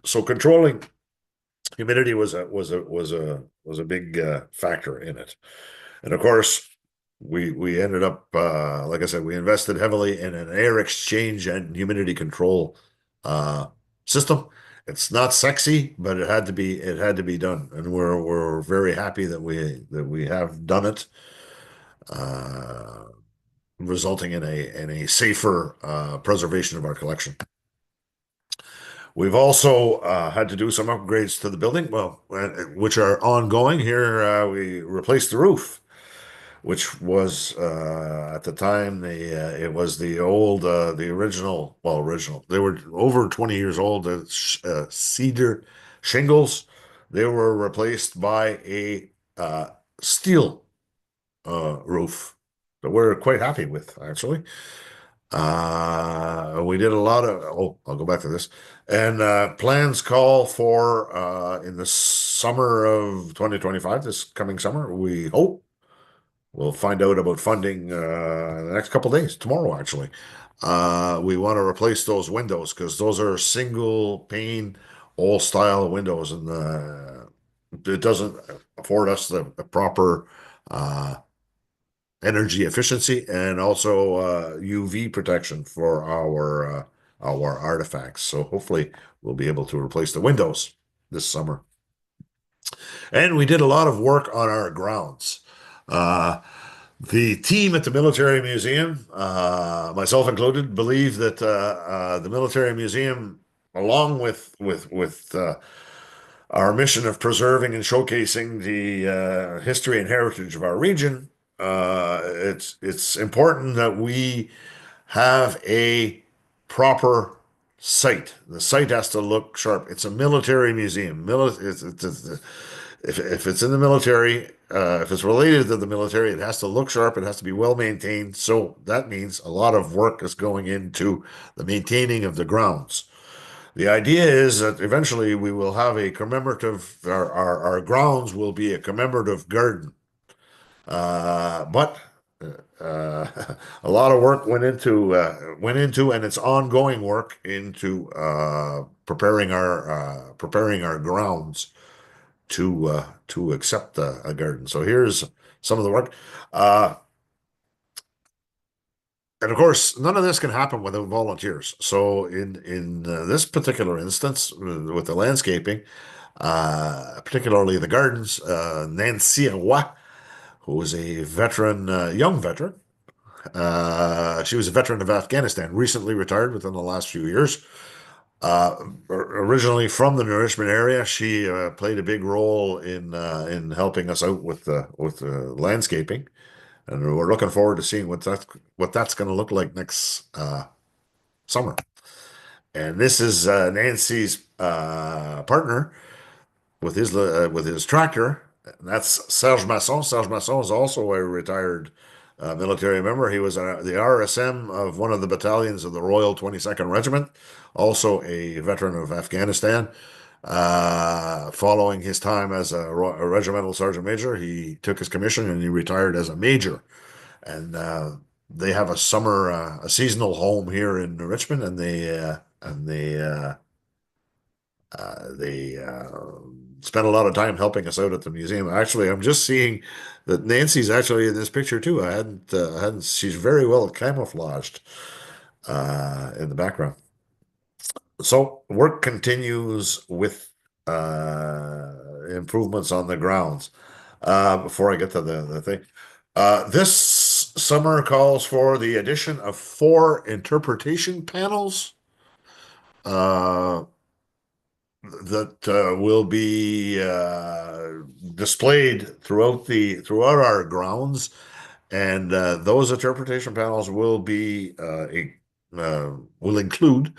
So controlling humidity was a big factor in it. And of course, we ended up like I said, we invested heavily in an air exchange and humidity control uh, system. It's not sexy, but it had to be done, and we're very happy that we have done it, uh, resulting in a safer preservation of our collection. We've also had to do some upgrades to the building, well, which are ongoing. Here, we replaced the roof, which was at the time it was the old the original, well, original. They were over 20 years old. Cedar shingles. They were replaced by a steel roof that we're quite happy with, actually. We did a lot of, I'll go back to this. And plans call for in the summer of 2025, this coming summer, we hope we'll find out about funding in the next couple of days, tomorrow actually. We want to replace those windows because those are single pane, old style windows, and it doesn't afford us the proper uh, energy efficiency and also UV protection for our artifacts. So hopefully we'll be able to replace the windows this summer. And we did a lot of work on our grounds. Uh, the team at the Military Museum, myself included, believe that the Military Museum, along with our mission of preserving and showcasing the history and heritage of our region, it's important that we have a proper site. The site has to look sharp. It's a military museum. If it's in the military, if it's related to the military, it has to look sharp. It has to be well maintained. So that means a lot of work is going into the maintaining of the grounds. The idea is that eventually we will have a commemorative, our grounds will be a commemorative garden. But a lot of work went into, and it's ongoing work into preparing our grounds to accept a garden. So here's some of the work. Uh, and of course, none of this can happen without volunteers. So in this particular instance, with the landscaping, particularly the gardens, Nancy Roy, who is a veteran, young veteran. She was a veteran of Afghanistan, recently retired within the last few years. Originally from the Richmond area, she played a big role in helping us out with landscaping, and we're looking forward to seeing what that's going to look like next summer. And this is Nancy's partner with his tractor. And that's Serge Masson. Serge Masson is also a retired military member. He was the RSM of one of the battalions of the Royal 22nd Regiment, also a veteran of Afghanistan. Following his time as a regimental sergeant major, he took his commission and he retired as a major. And they have a seasonal home here in Richmond, and they spent a lot of time helping us out at the museum. Actually, I'm just seeing that Nancy's actually in this picture too. I hadn't. She's very well camouflaged in the background. So work continues with improvements on the grounds. Before I get to the thing, this summer calls for the addition of 4 interpretation panels. Uh, that will be displayed throughout our grounds, and those interpretation panels will include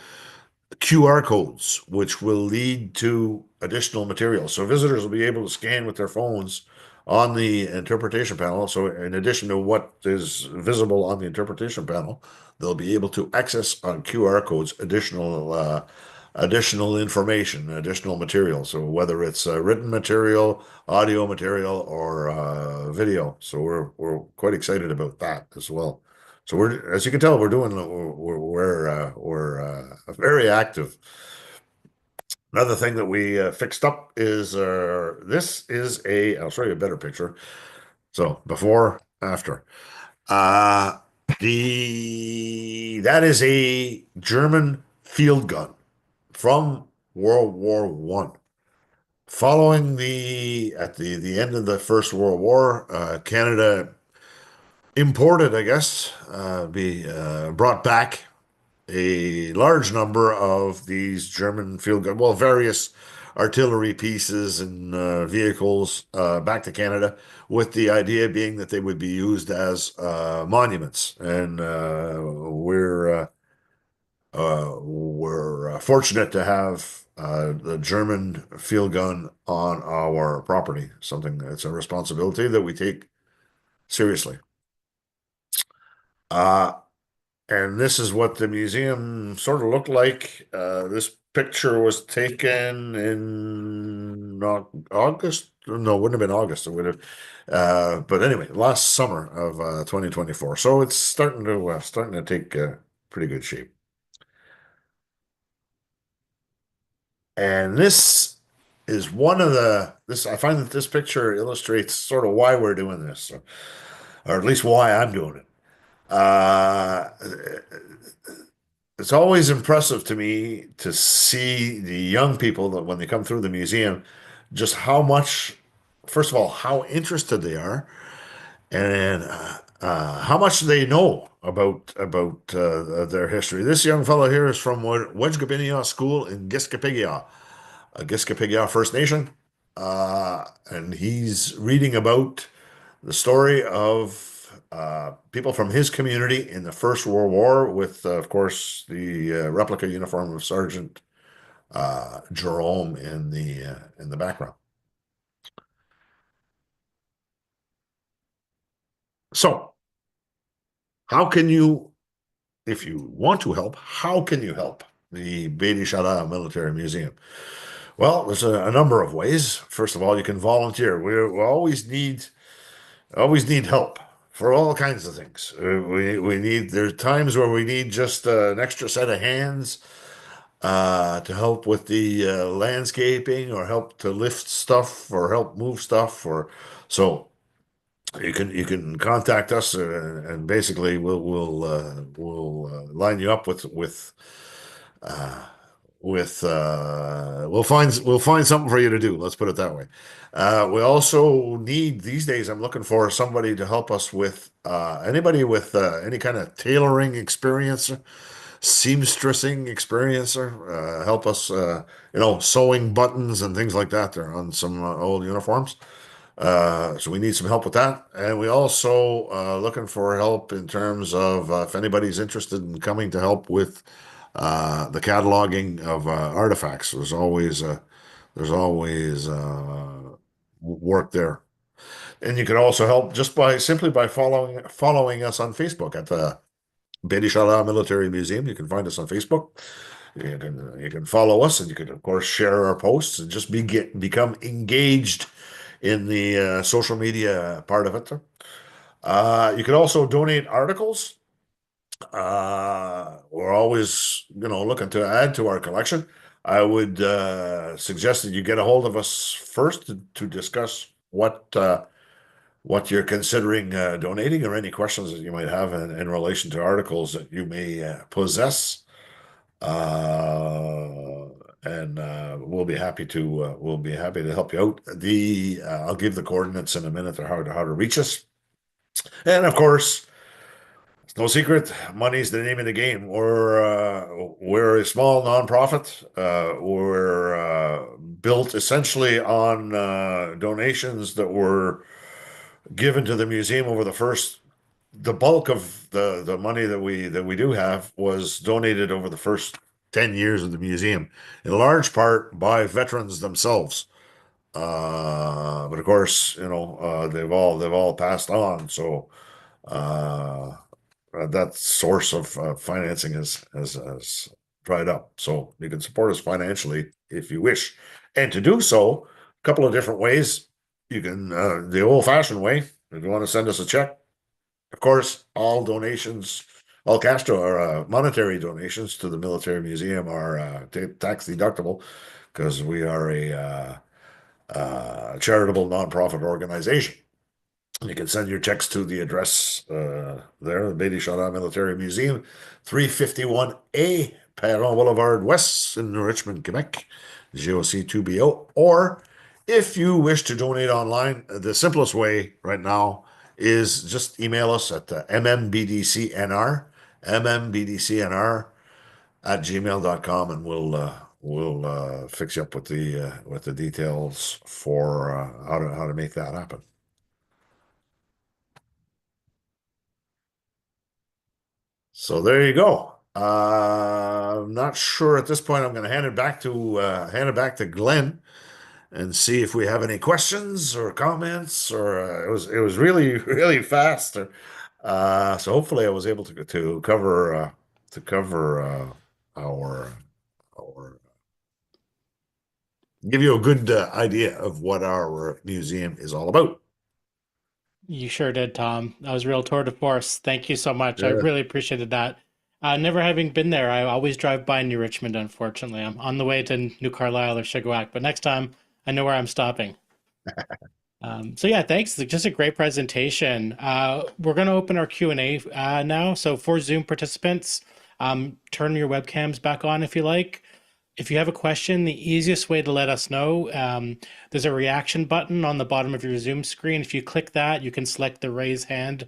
QR codes, which will lead to additional material. So visitors will be able to scan with their phones on the interpretation panel. So in addition to what is visible on the interpretation panel, they'll be able to access on QR codes additional information, additional material. So whether it's written material, audio material, or video. So we're quite excited about that as well. So we're, as you can tell, we're very active. Another thing that we fixed up is this is a. I'll show you a better picture. So before, after. Uh, the that is a German field gun from World War One. Following the end of the First World War, Canada imported, I guess, be brought back a large number of these German field gun, well, various artillery pieces and vehicles back to Canada, with the idea being that they would be used as monuments. And we're fortunate to have the German field gun on our property. Something that's a responsibility that we take seriously. Uh, And this is what the museum sort of looked like. This picture was taken in August. No, it wouldn't have been August. It would have, but anyway, last summer of 2024. So it's starting to take pretty good shape. And this is one of the this. I find that this picture illustrates sort of why we're doing this, or at least why I'm doing it. It's always impressive to me to see the young people that when they come through the museum, just how much, first of all, how interested they are, and how much they know about their history. This young fellow here is from Wedgegabinia School in Gaspesians, a Gaspesian First Nation, and he's reading about the story of people from his community in the First World War, with, of course, the replica uniform of Sergeant Jerome in the background. So, how can you, if you want to help, how can you help the Baie-des-Chaleurs Military Museum? Well, there's a number of ways. First of all, you can volunteer. We always need help for all kinds of things. We need, there's times where we need just an extra set of hands to help with the landscaping, or help to lift stuff, or help move stuff, or so you can contact us, and basically we'll line you up uh, we'll find something for you to do. Let's put it that way. We also need, these days, I'm looking for somebody to help us with anybody with any kind of tailoring experience, seamstressing experience, help us, sewing buttons and things like that there on some old uniforms. So we need some help with that. And we also looking for help in terms of if anybody's interested in coming to help with the cataloging of artifacts. There's always work there. And you can also help just by simply by following us on Facebook at the Baie-des-Chaleurs Military Museum. You can find us on Facebook. You can follow us, and you can, of course, share our posts and just become engaged in the social media part of it. You can also donate articles. We're always, looking to add to our collection. I would suggest that you get a hold of us first to discuss what you're considering donating, or any questions that you might have in relation to articles that you may possess. And we'll be happy to help you out. I'll give the coordinates in a minute, or how to reach us. And of course, It's no secret, money's the name of the game. We're a small nonprofit. We're built essentially on donations that were given to the museum over the bulk of the money that we do have was donated over the first 10 years of the museum, in large part by veterans themselves. But of course, they've all passed on, so uh, that source of financing has dried up. So you can support us financially if you wish, and to do so, a couple of different ways. You can the old-fashioned way, if you want to send us a check. Of course, all donations, all or monetary donations to the military museum are tax deductible because we are a charitable nonprofit organization. You can send your checks to the address there, the Baie-des-Chaleurs Military Museum, 351A Perron Boulevard West in Richmond, Quebec, GOC 2BO. Or if you wish to donate online, the simplest way right now is just email us at mmbdcnr at gmail.com, and we'll fix you up with the details for how to make that happen. So there you go. I'm not sure at this point. I'm going to hand it back to Glenn and see if we have any questions or comments. Or it was really really fast. So hopefully I was able to cover our our give you a good idea of what our museum is all about. You sure did, Tom. That was real tour de force. Thank you so much. I Yeah. really appreciated that. Never having been there, I always drive by New Richmond, unfortunately. I'm on the way to New Carlisle or Chagouac, but next time I know where I'm stopping. So yeah, thanks. Just a great presentation. We're going to open our Q&A now. So for Zoom participants, turn your webcams back on if you like. If you have a question, the easiest way to let us know, there's a reaction button on the bottom of your Zoom screen. If you click that, you can select the raise hand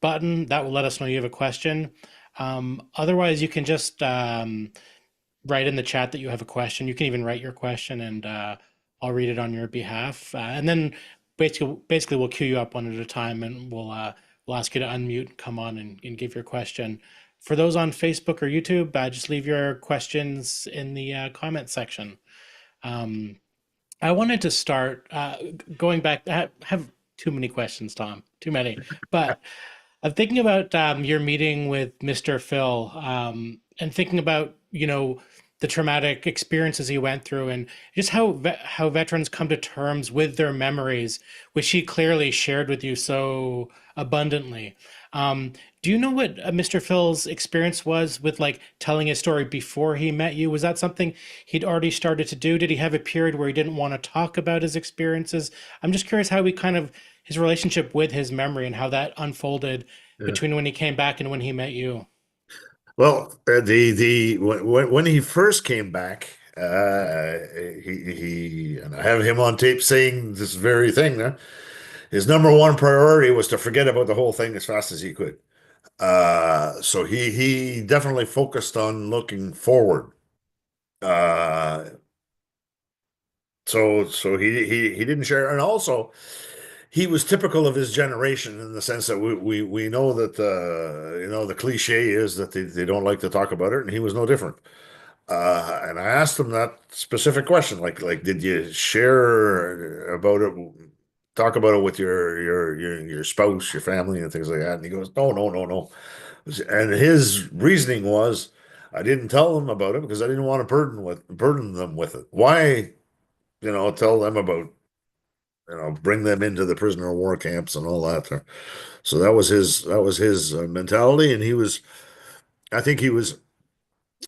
button. That will let us know you have a question. Otherwise, you can just write in the chat that you have a question. You can even write your question, and I'll read it on your behalf. And then basically we'll queue you up one at a time, and we'll ask you to unmute and come on and give your question. For those on Facebook or YouTube, just leave your questions in the comment section. Um, I wanted to start going back. I have too many questions, Tom. Too many. But I'm thinking about your meeting with Mr. Phil, and thinking about the traumatic experiences he went through, and just how veterans come to terms with their memories, which he clearly shared with you so abundantly. Um, do you know what Mr. Phil's experience was with like telling his story before he met you? Was that something he'd already started to do? Did he have a period where he didn't want to talk about his experiences? I'm just curious how he kind of his relationship with his memory and how that unfolded Yeah. between when he came back and when he met you. Well, the when he first came back, he and I have him on tape saying this very thing. His number one priority was to forget about the whole thing as fast as he could. So he definitely focused on looking forward. Uh, so he didn't share, and also he was typical of his generation in the sense that we know that the cliche is that they don't like to talk about it, and he was no different. And I asked him that specific question, like did you share about it, talk about it with your spouse, your family, and things like that? And he goes, no, no, no, no. And his reasoning was, I didn't tell them about it because I didn't want to burden them with it. Why, tell them about, bring them into the prisoner of war camps and all that. So that was his mentality, and I think he was.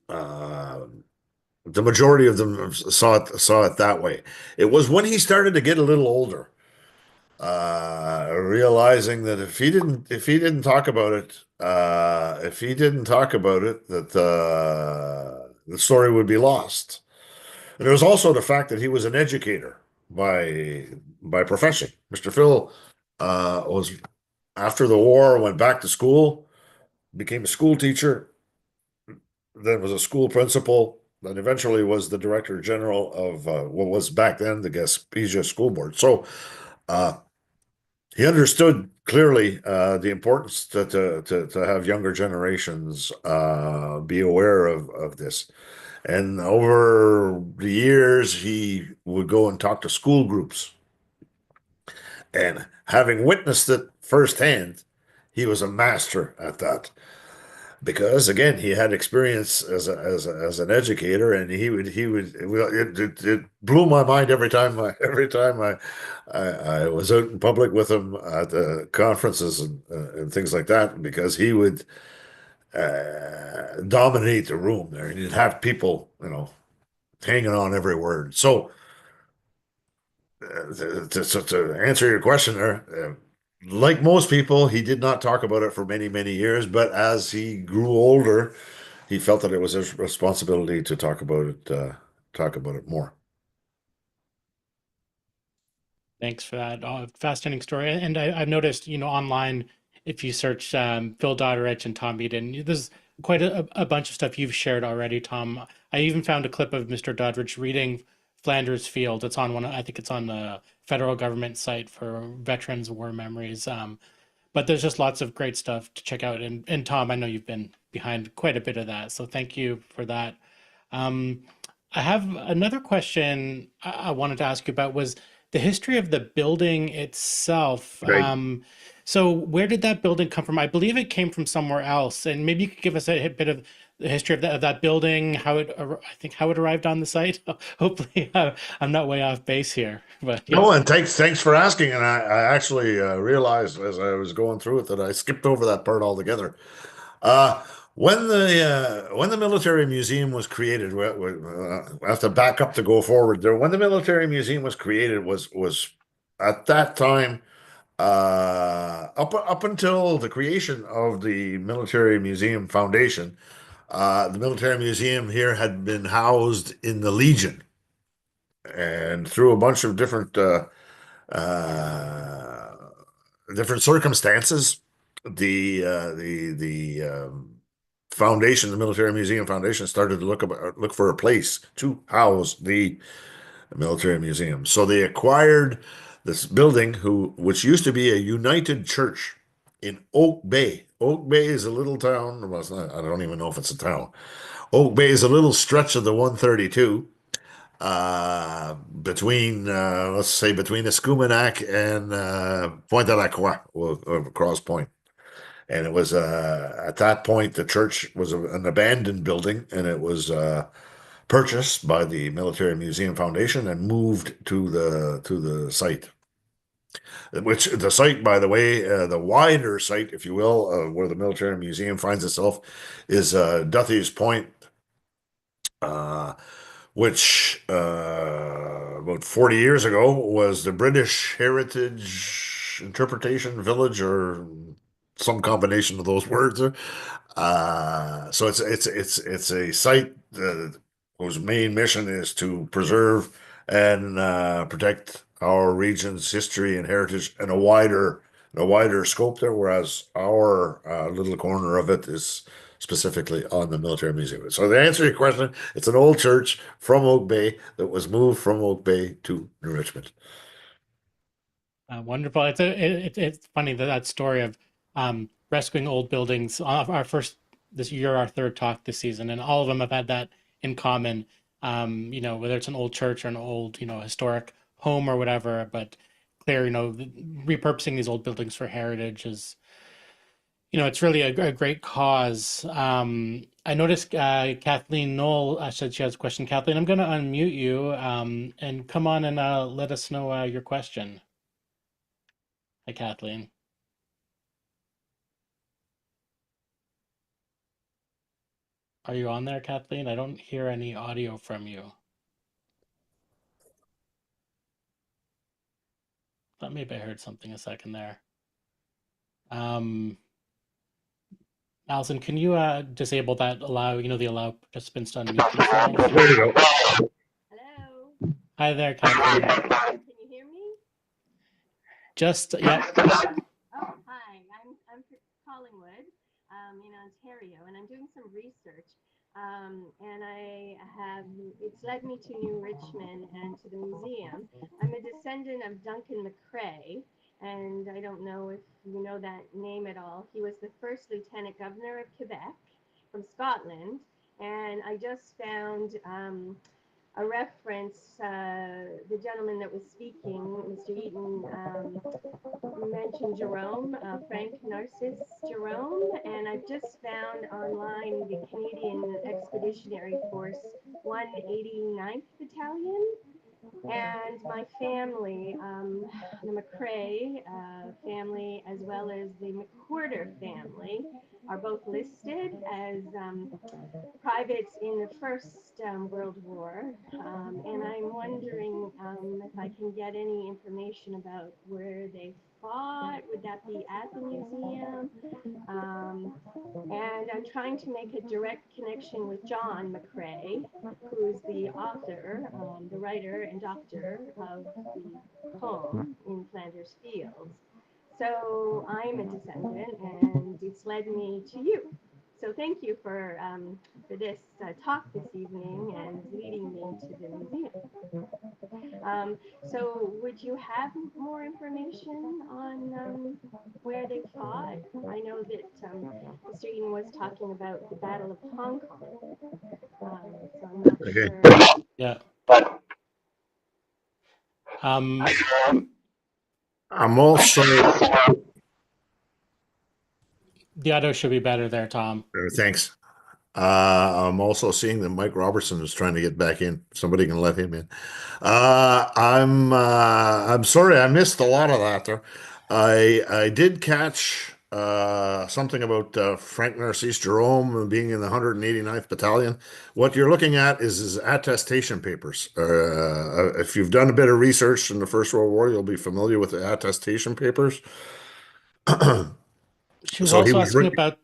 Uh, the majority of them saw it that way. It was when he started to get a little older, realizing that if he didn't talk about it, that the story would be lost. And there was also the fact that he was an educator by profession. Mr. Phil was after the war went back to school, became a school teacher, then was a school principal, then eventually was the director general of what was back then the Gaspesia School Board. So uh, he understood clearly the importance to have younger generations be aware of this. And over the years, he would go and talk to school groups. And having witnessed it firsthand, he was a master at that. Because again, he had experience as an educator, and well, it blew my mind every time I was out in public with him at the conferences and things like that, because he would dominate the room there, and you'd have people, hanging on every word. So to answer your question there, like most people, he did not talk about it for many, many years, but as he grew older, he felt that it was his responsibility to talk about it more. Thanks for that fascinating story. And I've noticed, online, if you search Phil Dodderich and Tom Eden, there's quite a bunch of stuff you've shared already, Tom. I even found a clip of Mr. Dodderich reading Flanders Field. It's on I think it's on the federal government site for Veterans War Memories. But there's just lots of great stuff to check out. And Tom, I know you've been behind quite a bit of that, so thank you for that. Um, I have another question I wanted to ask you about was the history of the building itself. Right. So where did that building come from? I believe it came from somewhere else, and maybe you could give us a bit of the history of that building, I think how it arrived on the site. Hopefully, I'm not way off base here, but No, yes. and thanks for asking. And I actually realized as I was going through it that I skipped over that part altogether. Uh, when the military museum was created, I have to back up to go forward there. When the military museum was created, was at that time up until the creation of the Military Museum Foundation. The military museum here had been housed in the Legion, and through a bunch of uh, different circumstances, the foundation, the Military Museum Foundation, started to look for a place to house the military museum. So they acquired this building, which used to be a United Church in Oak Bay. Oak Bay is a little town. Well, it's not, I don't even know if it's a town. Oak Bay is a little stretch of the 132 between let's say between Escuminac and Pointe de la Croix, or Cross Point. And it was at that point the church was an abandoned building, and it was purchased by the Military Museum Foundation and moved to the site. Which the site, by the way, the wider site, if you will, where the Military Museum finds itself, is Duthie's Point, uh, which about 40 years ago was the British Heritage Interpretation Village, or some combination of those words. So it's a site whose main mission is to preserve and protect our region's history and heritage in a wider scope there, whereas our little corner of it is specifically on the military museum. So to answer your question, it's an old church from Oak Bay that was moved from Oak Bay to New Richmond. Wonderful. It's funny that story of rescuing old buildings. Our first this year, our third talk this season, and all of them have had that in common. Whether it's an old church or an old, historic home or whatever, but clear, repurposing these old buildings for heritage is, it's really a great cause. I noticed Kathleen Knoll said she has a question. Kathleen, I'm going to unmute you and come on and let us know your question. Hi, Kathleen. Are you on there, Kathleen? I don't hear any audio from you. Thought maybe I heard something a second there. Um, Allison, can you disable that the allow participants to unmute themselves? There you go. Hello. Hi there, Kathleen. Can you hear me? Just, yep. Oh, hi. I'm Collingwood. in Ontario, and I'm doing some research. And it's led me to New Richmond and to the museum. I'm a descendant of Duncan McCrae, and I don't know if you know that name at all. He was the first Lieutenant Governor of Quebec from Scotland, and I just found a reference. The gentleman that was speaking, Mr. Eaton, mentioned Jerome, Frank Narcisse Jerome, and I've just found online the Canadian Expeditionary Force 189th Battalion, and my family, the McCrae family, as well as the McWhorter family, are both listed as privates in the First World War, and I'm wondering if I can get any information about where they fought. Would that be at the museum? Um, and I'm trying to make a direct connection with John McCrae, who's the author, the writer and doctor of the poem In Flanders Fields. So I'm a descendant, and it's led me to you. So thank you for this talk this evening and leading me to the museum. So would you have more information on where they fought? I know that Mr. Eden was talking about the Battle of Hong Kong, so I'm not Okay. sure. Yeah. Um, I'm also the audio should be better there, Tom. thanks. I'm also seeing that Mike Robertson is trying to get back in. Somebody can let him in. I'm sorry I missed a lot of that there. I did catch something about Frank Narcisse Jerome being in the 189th Battalion. What you're looking at is his attestation papers. If you've done a bit of research in the First World War, you'll be familiar with the attestation papers. She was So he also was asking about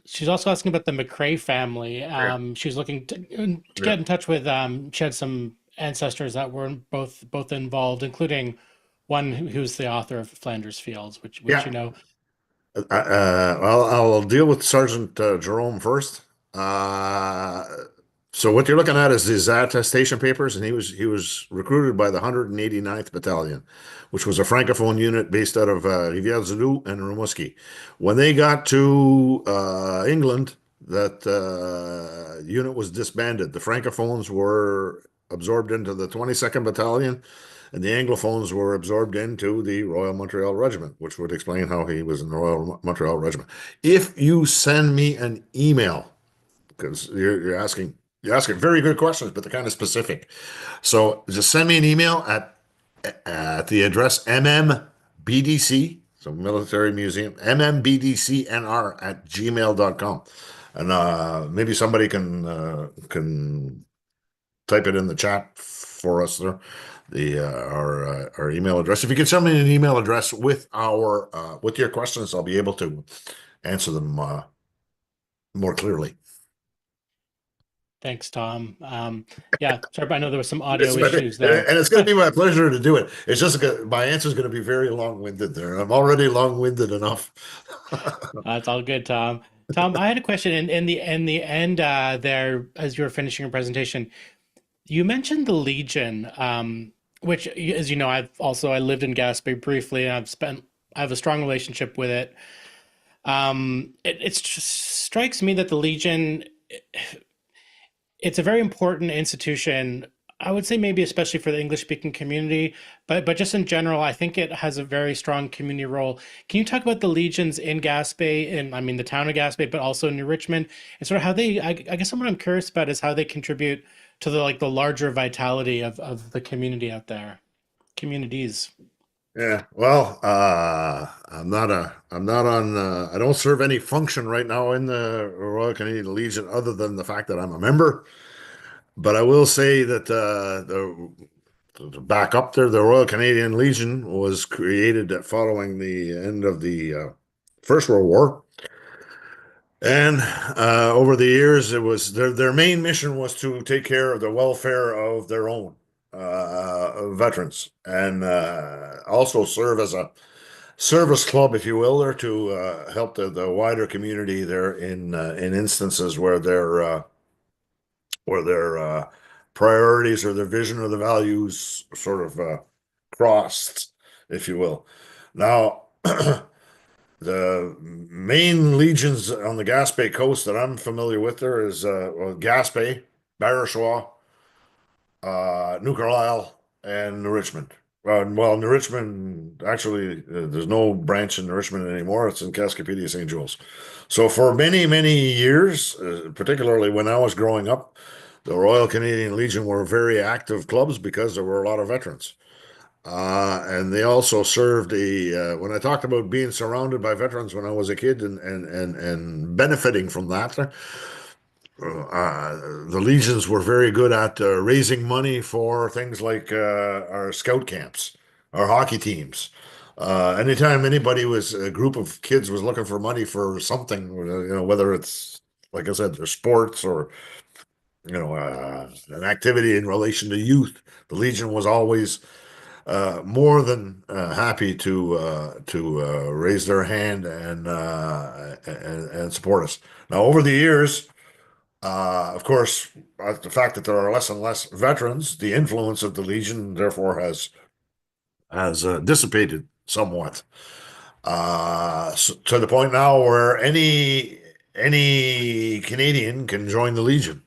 She's also asking about the McCrae family. yeah, She's looking to yeah, get in touch with. She had some ancestors that were both involved, including one who's the author of Flanders Fields, which yeah. you know. Well, I'll deal with Sergeant Jerome first. Uh, so what you're looking at is his attestation papers, and he was recruited by the 189th Battalion, which was a francophone unit based out of Rivière-du-Loup and Rimouski. When they got to England, that unit was disbanded. The francophones were absorbed into the 22nd Battalion, and the Anglophones were absorbed into the Royal Montreal Regiment, which would explain how he was in the Royal Montreal Regiment. If you send me an email, because you're asking very good questions, but they're kind of specific. So just send me an email at the address MMBDC, so Military Museum, MMBDCNR at gmail.com. And maybe somebody can type it in the chat for us there, the our email address. If you can send me an email address with our with your questions, I'll be able to answer them more clearly. Thanks, Tom. Yeah, sorry, I know there was some audio And issues there. it's going to be my pleasure to do it. It's just my answer is going to be very long-winded there. I'm already long-winded enough. It's all good, Tom. Tom, I had a question in the end there as you were finishing your presentation. You mentioned the Legion, which, as you know, I lived in Gaspé briefly, and I have a strong relationship with it. It strikes me that the Legion, it's a very important institution. I would say maybe especially for the English speaking community, but just in general, I think it has a very strong community role. Can you talk about the legions in Gaspé, and I mean the town of Gaspé, but also in New Richmond, and sort of how I guess what I'm curious about is how they contribute to the larger vitality of the community out there, communities. Yeah, well, I'm not on, I don't serve any function right now in the Royal Canadian Legion other than the fact that I'm a member. But I will say that to back up there, the Royal Canadian Legion was created following the end of the First World War. And over the years, it was their main mission was to take care of the welfare of their own veterans and also serve service club, if you will, or to help the wider community there in instances where their priorities or their vision or the values sort of crossed, if you will. Now, the main legions on the Gaspé Coast that I'm familiar with there is well, Gaspé, Baie-des-Chaleurs, New Carlisle, and New Richmond. Well, New Richmond, actually, there's no branch in New Richmond anymore. It's in Cascapedia, St. Joe's. So for many, many years, particularly when I was growing up, the Royal Canadian Legion were very active clubs because there were a lot of veterans. And they also served when I talked about being surrounded by veterans when I was a kid and benefiting from that, the legions were very good at raising money for things like our scout camps, our hockey teams. Anytime a group of kids was looking for money for something, whether it's, like I said, their sports or, an activity in relation to youth, the Legion was always more than happy to raise their hand and support us. Now, over the years, of course, the fact that there are less and less veterans, the influence of the Legion therefore has dissipated somewhat. To the point now where any Canadian can join the Legion.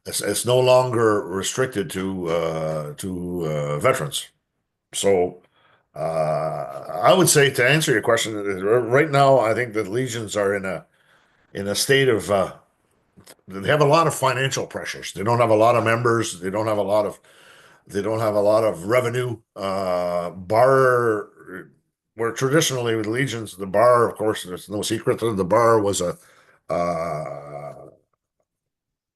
It's no longer restricted to veterans. So I would say, to answer your question, right now I think that legions are in a state of they have a lot of financial pressures. They don't have a lot of members. They don't have a lot of revenue. Bar where traditionally with legions, the bar, of course, there's no secret that the bar was a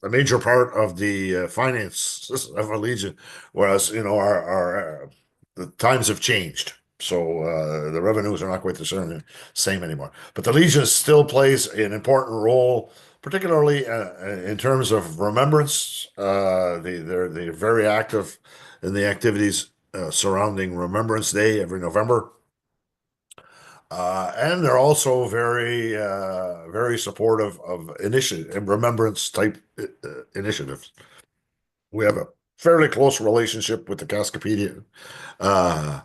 major part of the finance of a legion, whereas our the times have changed, so the revenues are not quite the same anymore. But the legion still plays an important role, particularly in terms of remembrance. They're very active in the activities surrounding Remembrance Day every November. And they're also very supportive of initiative and remembrance type initiatives. We have a fairly close relationship with the Cascapedia uh,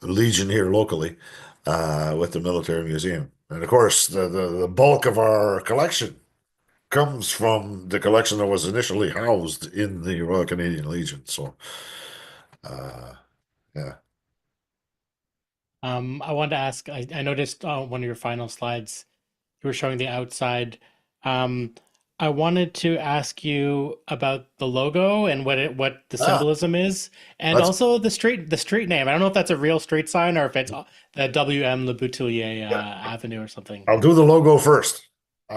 Legion here locally, with the Military Museum. And of course, the bulk of our collection comes from the collection that was initially housed in the Royal Canadian Legion. So, uh, yeah. I wanted to ask, I noticed on one of your final slides, you were showing the outside. Um, I wanted to ask you about the logo and what the Ah, symbolism is, and that's also the street name. I don't know if that's a real street sign or if it's the W.M. Le Boutillier yeah. Avenue or something. I'll do the logo first. The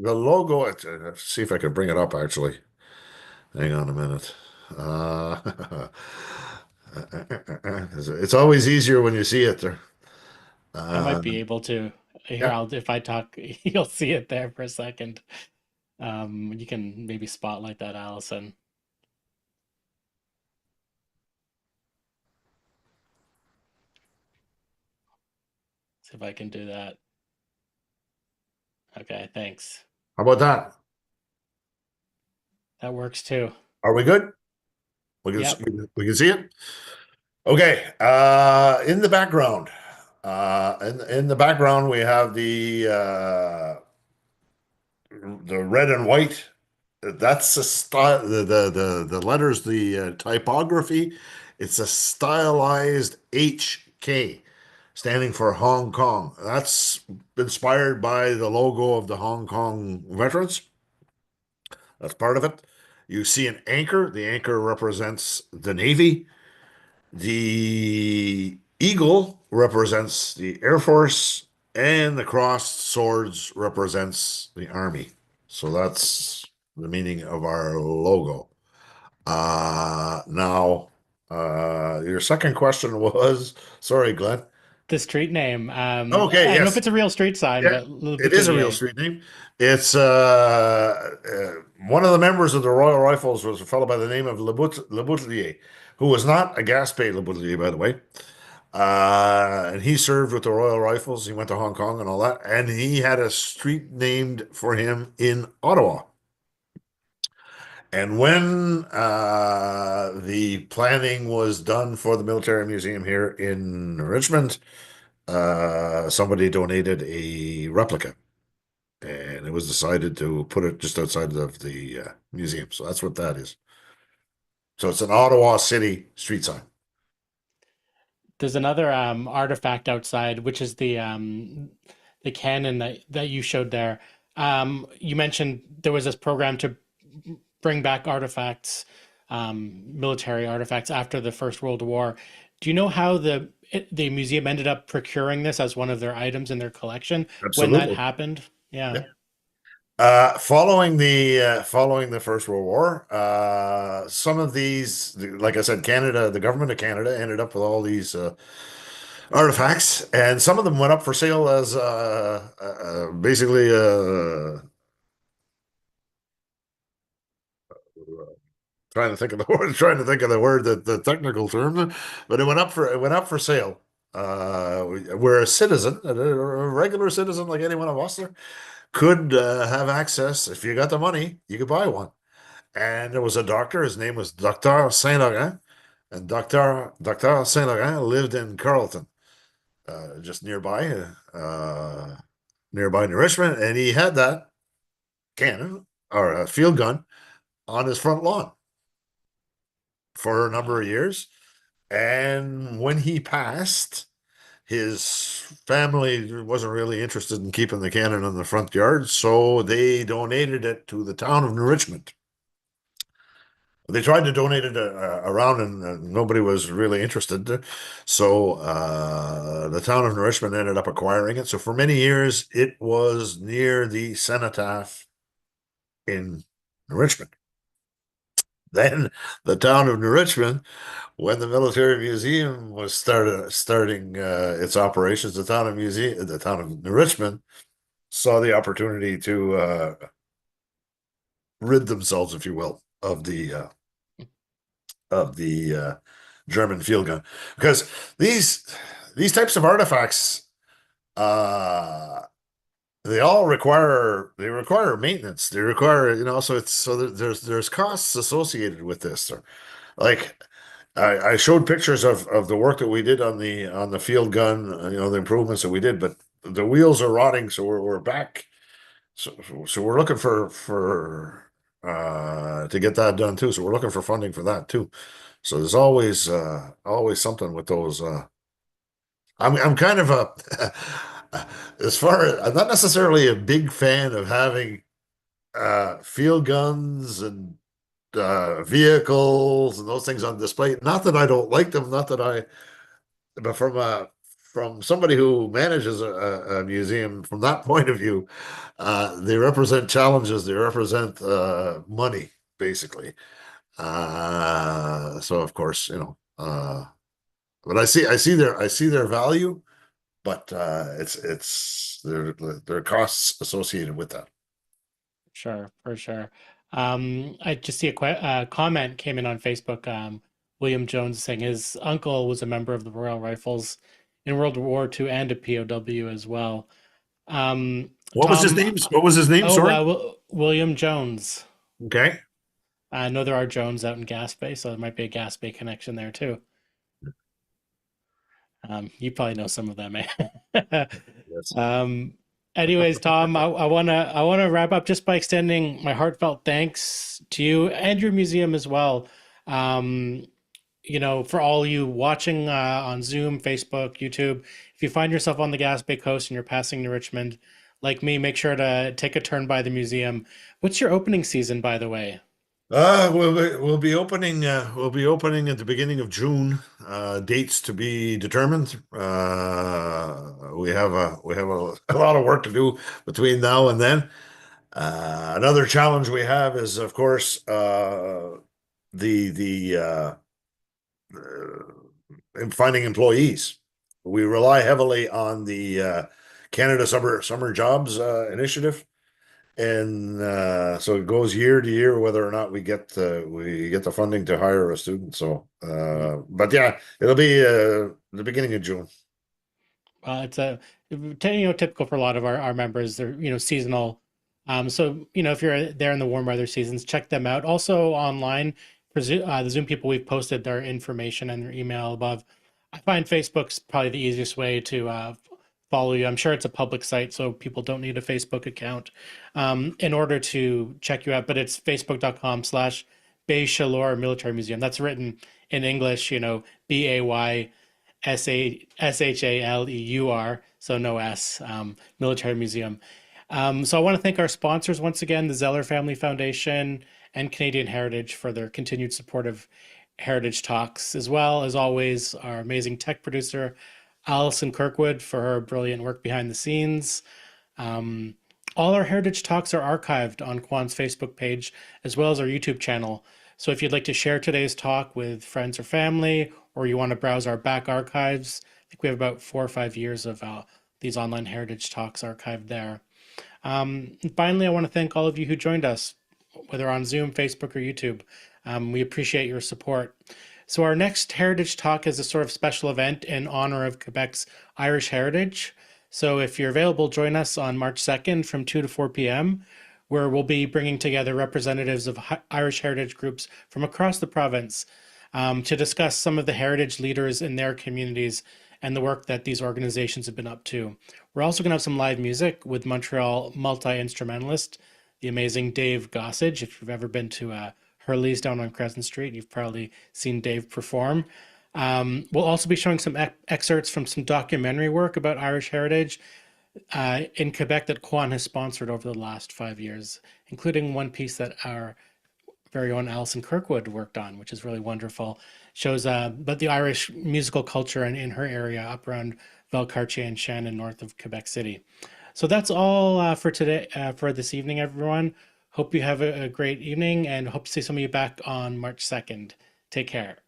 logo, let's see if I can bring it up actually. Hang on a minute. Uh, it's always easier when you see it there. I Uh, might be able to. Here, yeah. if I talk, you'll see it there for a second. You can maybe spotlight that, Allison. See if I can do that. Okay, thanks. How about that? That works too. Are we good? We can Yep. we can see it. Okay. In the background, in the background, we have the red and white. That's a style. The letters, the typography. It's a stylized HK, standing for Hong Kong. That's inspired by the logo of the Hong Kong veterans. That's part of it. You see an anchor. The anchor represents the Navy. The eagle represents the Air Force, and the crossed swords represents the Army. So that's the meaning of our logo. Now, your second question was, sorry, Glenn. The street name. Okay, I don't know if yes. it's a real street sign, Yeah, but Le it is a real Boutillier. street name. It's one of the members of the Royal Rifles was a fellow by the name of Le Boutillier. who was not a Gaspé Liberty, by the way. And he served with the Royal Rifles. He went to Hong Kong and all that. And he had a street named for him in Ottawa. And when the planning was done for the military museum here in Richmond, somebody donated a replica, and it was decided to put it just outside of the museum. So that's what that is. So it's an Ottawa City street sign. There's another artifact outside, which is the cannon that you showed there. You mentioned there was this program to bring back artifacts, military artifacts after the First World War. Do you know how the museum ended up procuring this as one of their items in their collection when that Absolutely. happened? Yeah. Yeah. Following the First World War, some of these, like I said, Canada, the government of Canada ended up with all these artifacts, and some of them went up for sale as basically trying to think of the word, trying to think of the word that the technical term, but it went up for sale. Where a citizen, a regular citizen like any one of us there, could have access. If you got the money, you could buy one. And there was a doctor. His name was Doctor Saint Laurent, and Doctor Saint Laurent lived in Carleton, just nearby New Richmond, and he had that cannon or a field gun on his front lawn for a number of years. And when he passed, his family wasn't really interested in keeping the cannon in the front yard, so they donated it to the town of New Richmond. They tried to donate it around, and nobody was really interested. So the town of New Richmond ended up acquiring it. So for many years, it was near the cenotaph in New Richmond. Then the town of New Richmond, when the military museum was starting its operations, the town of New Richmond saw the opportunity to rid themselves, if you will, of the German field gun, because these types of artifacts, uh, they require maintenance. They require, so there's costs associated with this. Or like I showed pictures of the work that we did on the field gun, the improvements that we did, but the wheels are rotting, so we're back. So we're looking for to get that done too. So we're looking for funding for that too. So there's always something with those. I'm kind of a as far as I'm not necessarily a big fan of having field guns and vehicles and those things on display. Not that I don't like them, not that I, but from somebody who manages a museum, from that point of view, they represent challenges. They represent money, basically. So of course, but I see their value, but it's there are costs associated with that. Sure, for sure. I just see a comment came in on Facebook. William Jones saying his uncle was a member of the Royal Rifles in World War II and a POW as well. What was his Tom, name? What was his name? Sorry. William Jones. Okay. I know there are Jones out in Gaspé, so there might be a Gaspé connection there too. You probably know some of them, eh? Yes. Um, anyways, Tom, I wanna wrap up just by extending my heartfelt thanks to you and your museum as well. Um, for all you watching on Zoom, Facebook, YouTube, if you find yourself on the Gaspé Coast and you're passing to Richmond, like me, make sure to take a turn by the museum. What's your opening season, by the way? We'll be opening at the beginning of June. Dates to be determined. We have a lot of work to do between now and then. Another challenge we have is, of course, the in finding employees. We rely heavily on the Canada Summer Jobs Initiative, And so it goes year to year whether or not we get the funding to hire a student. So, but yeah, it'll be the beginning of June. It's typical for a lot of our members. They're, seasonal. So, if you're there in the warm weather seasons, check them out. Also online, the Zoom people, we've posted their information and their email above. I find Facebook's probably the easiest way to follow you. I'm sure it's a public site, so people don't need a Facebook account in order to check you out. But it's facebook.com/Baie-des-Chaleurs Military Museum. That's written in English, Baie-des-Chaleurs, so no S, Military Museum. So I want to thank our sponsors once again, the Zeller Family Foundation and Canadian Heritage, for their continued support of Heritage Talks, as well as always our amazing tech producer, Allison Kirkwood, for her brilliant work behind the scenes. All our Heritage Talks are archived on Quan's Facebook page, as well as our YouTube channel. So if you'd like to share today's talk with friends or family, or you want to browse our back archives, I think we have about 4 or 5 years of these online Heritage Talks archived there. Finally, I want to thank all of you who joined us, whether on Zoom, Facebook, or YouTube. We appreciate your support. So our next Heritage Talk is a sort of special event in honor of Quebec's Irish heritage. So if you're available, join us on March 2nd from 2 to 4 p.m., where we'll be bringing together representatives of Irish heritage groups from across the province to discuss some of the heritage leaders in their communities and the work that these organizations have been up to. We're also going to have some live music with Montreal multi-instrumentalist, the amazing Dave Gossage. If you've ever been to Hurley's down on Crescent Street, you've probably seen Dave perform. We'll also be showing some excerpts from some documentary work about Irish heritage in Quebec that Quan has sponsored over the last 5 years, including one piece that our very own Alison Kirkwood worked on, which is really wonderful. Shows but the Irish musical culture in her area up around Valcartier and Shannon, north of Quebec City. So that's all for today, for this evening, everyone. Hope you have a great evening, and hope to see some of you back on March 2nd. Take care.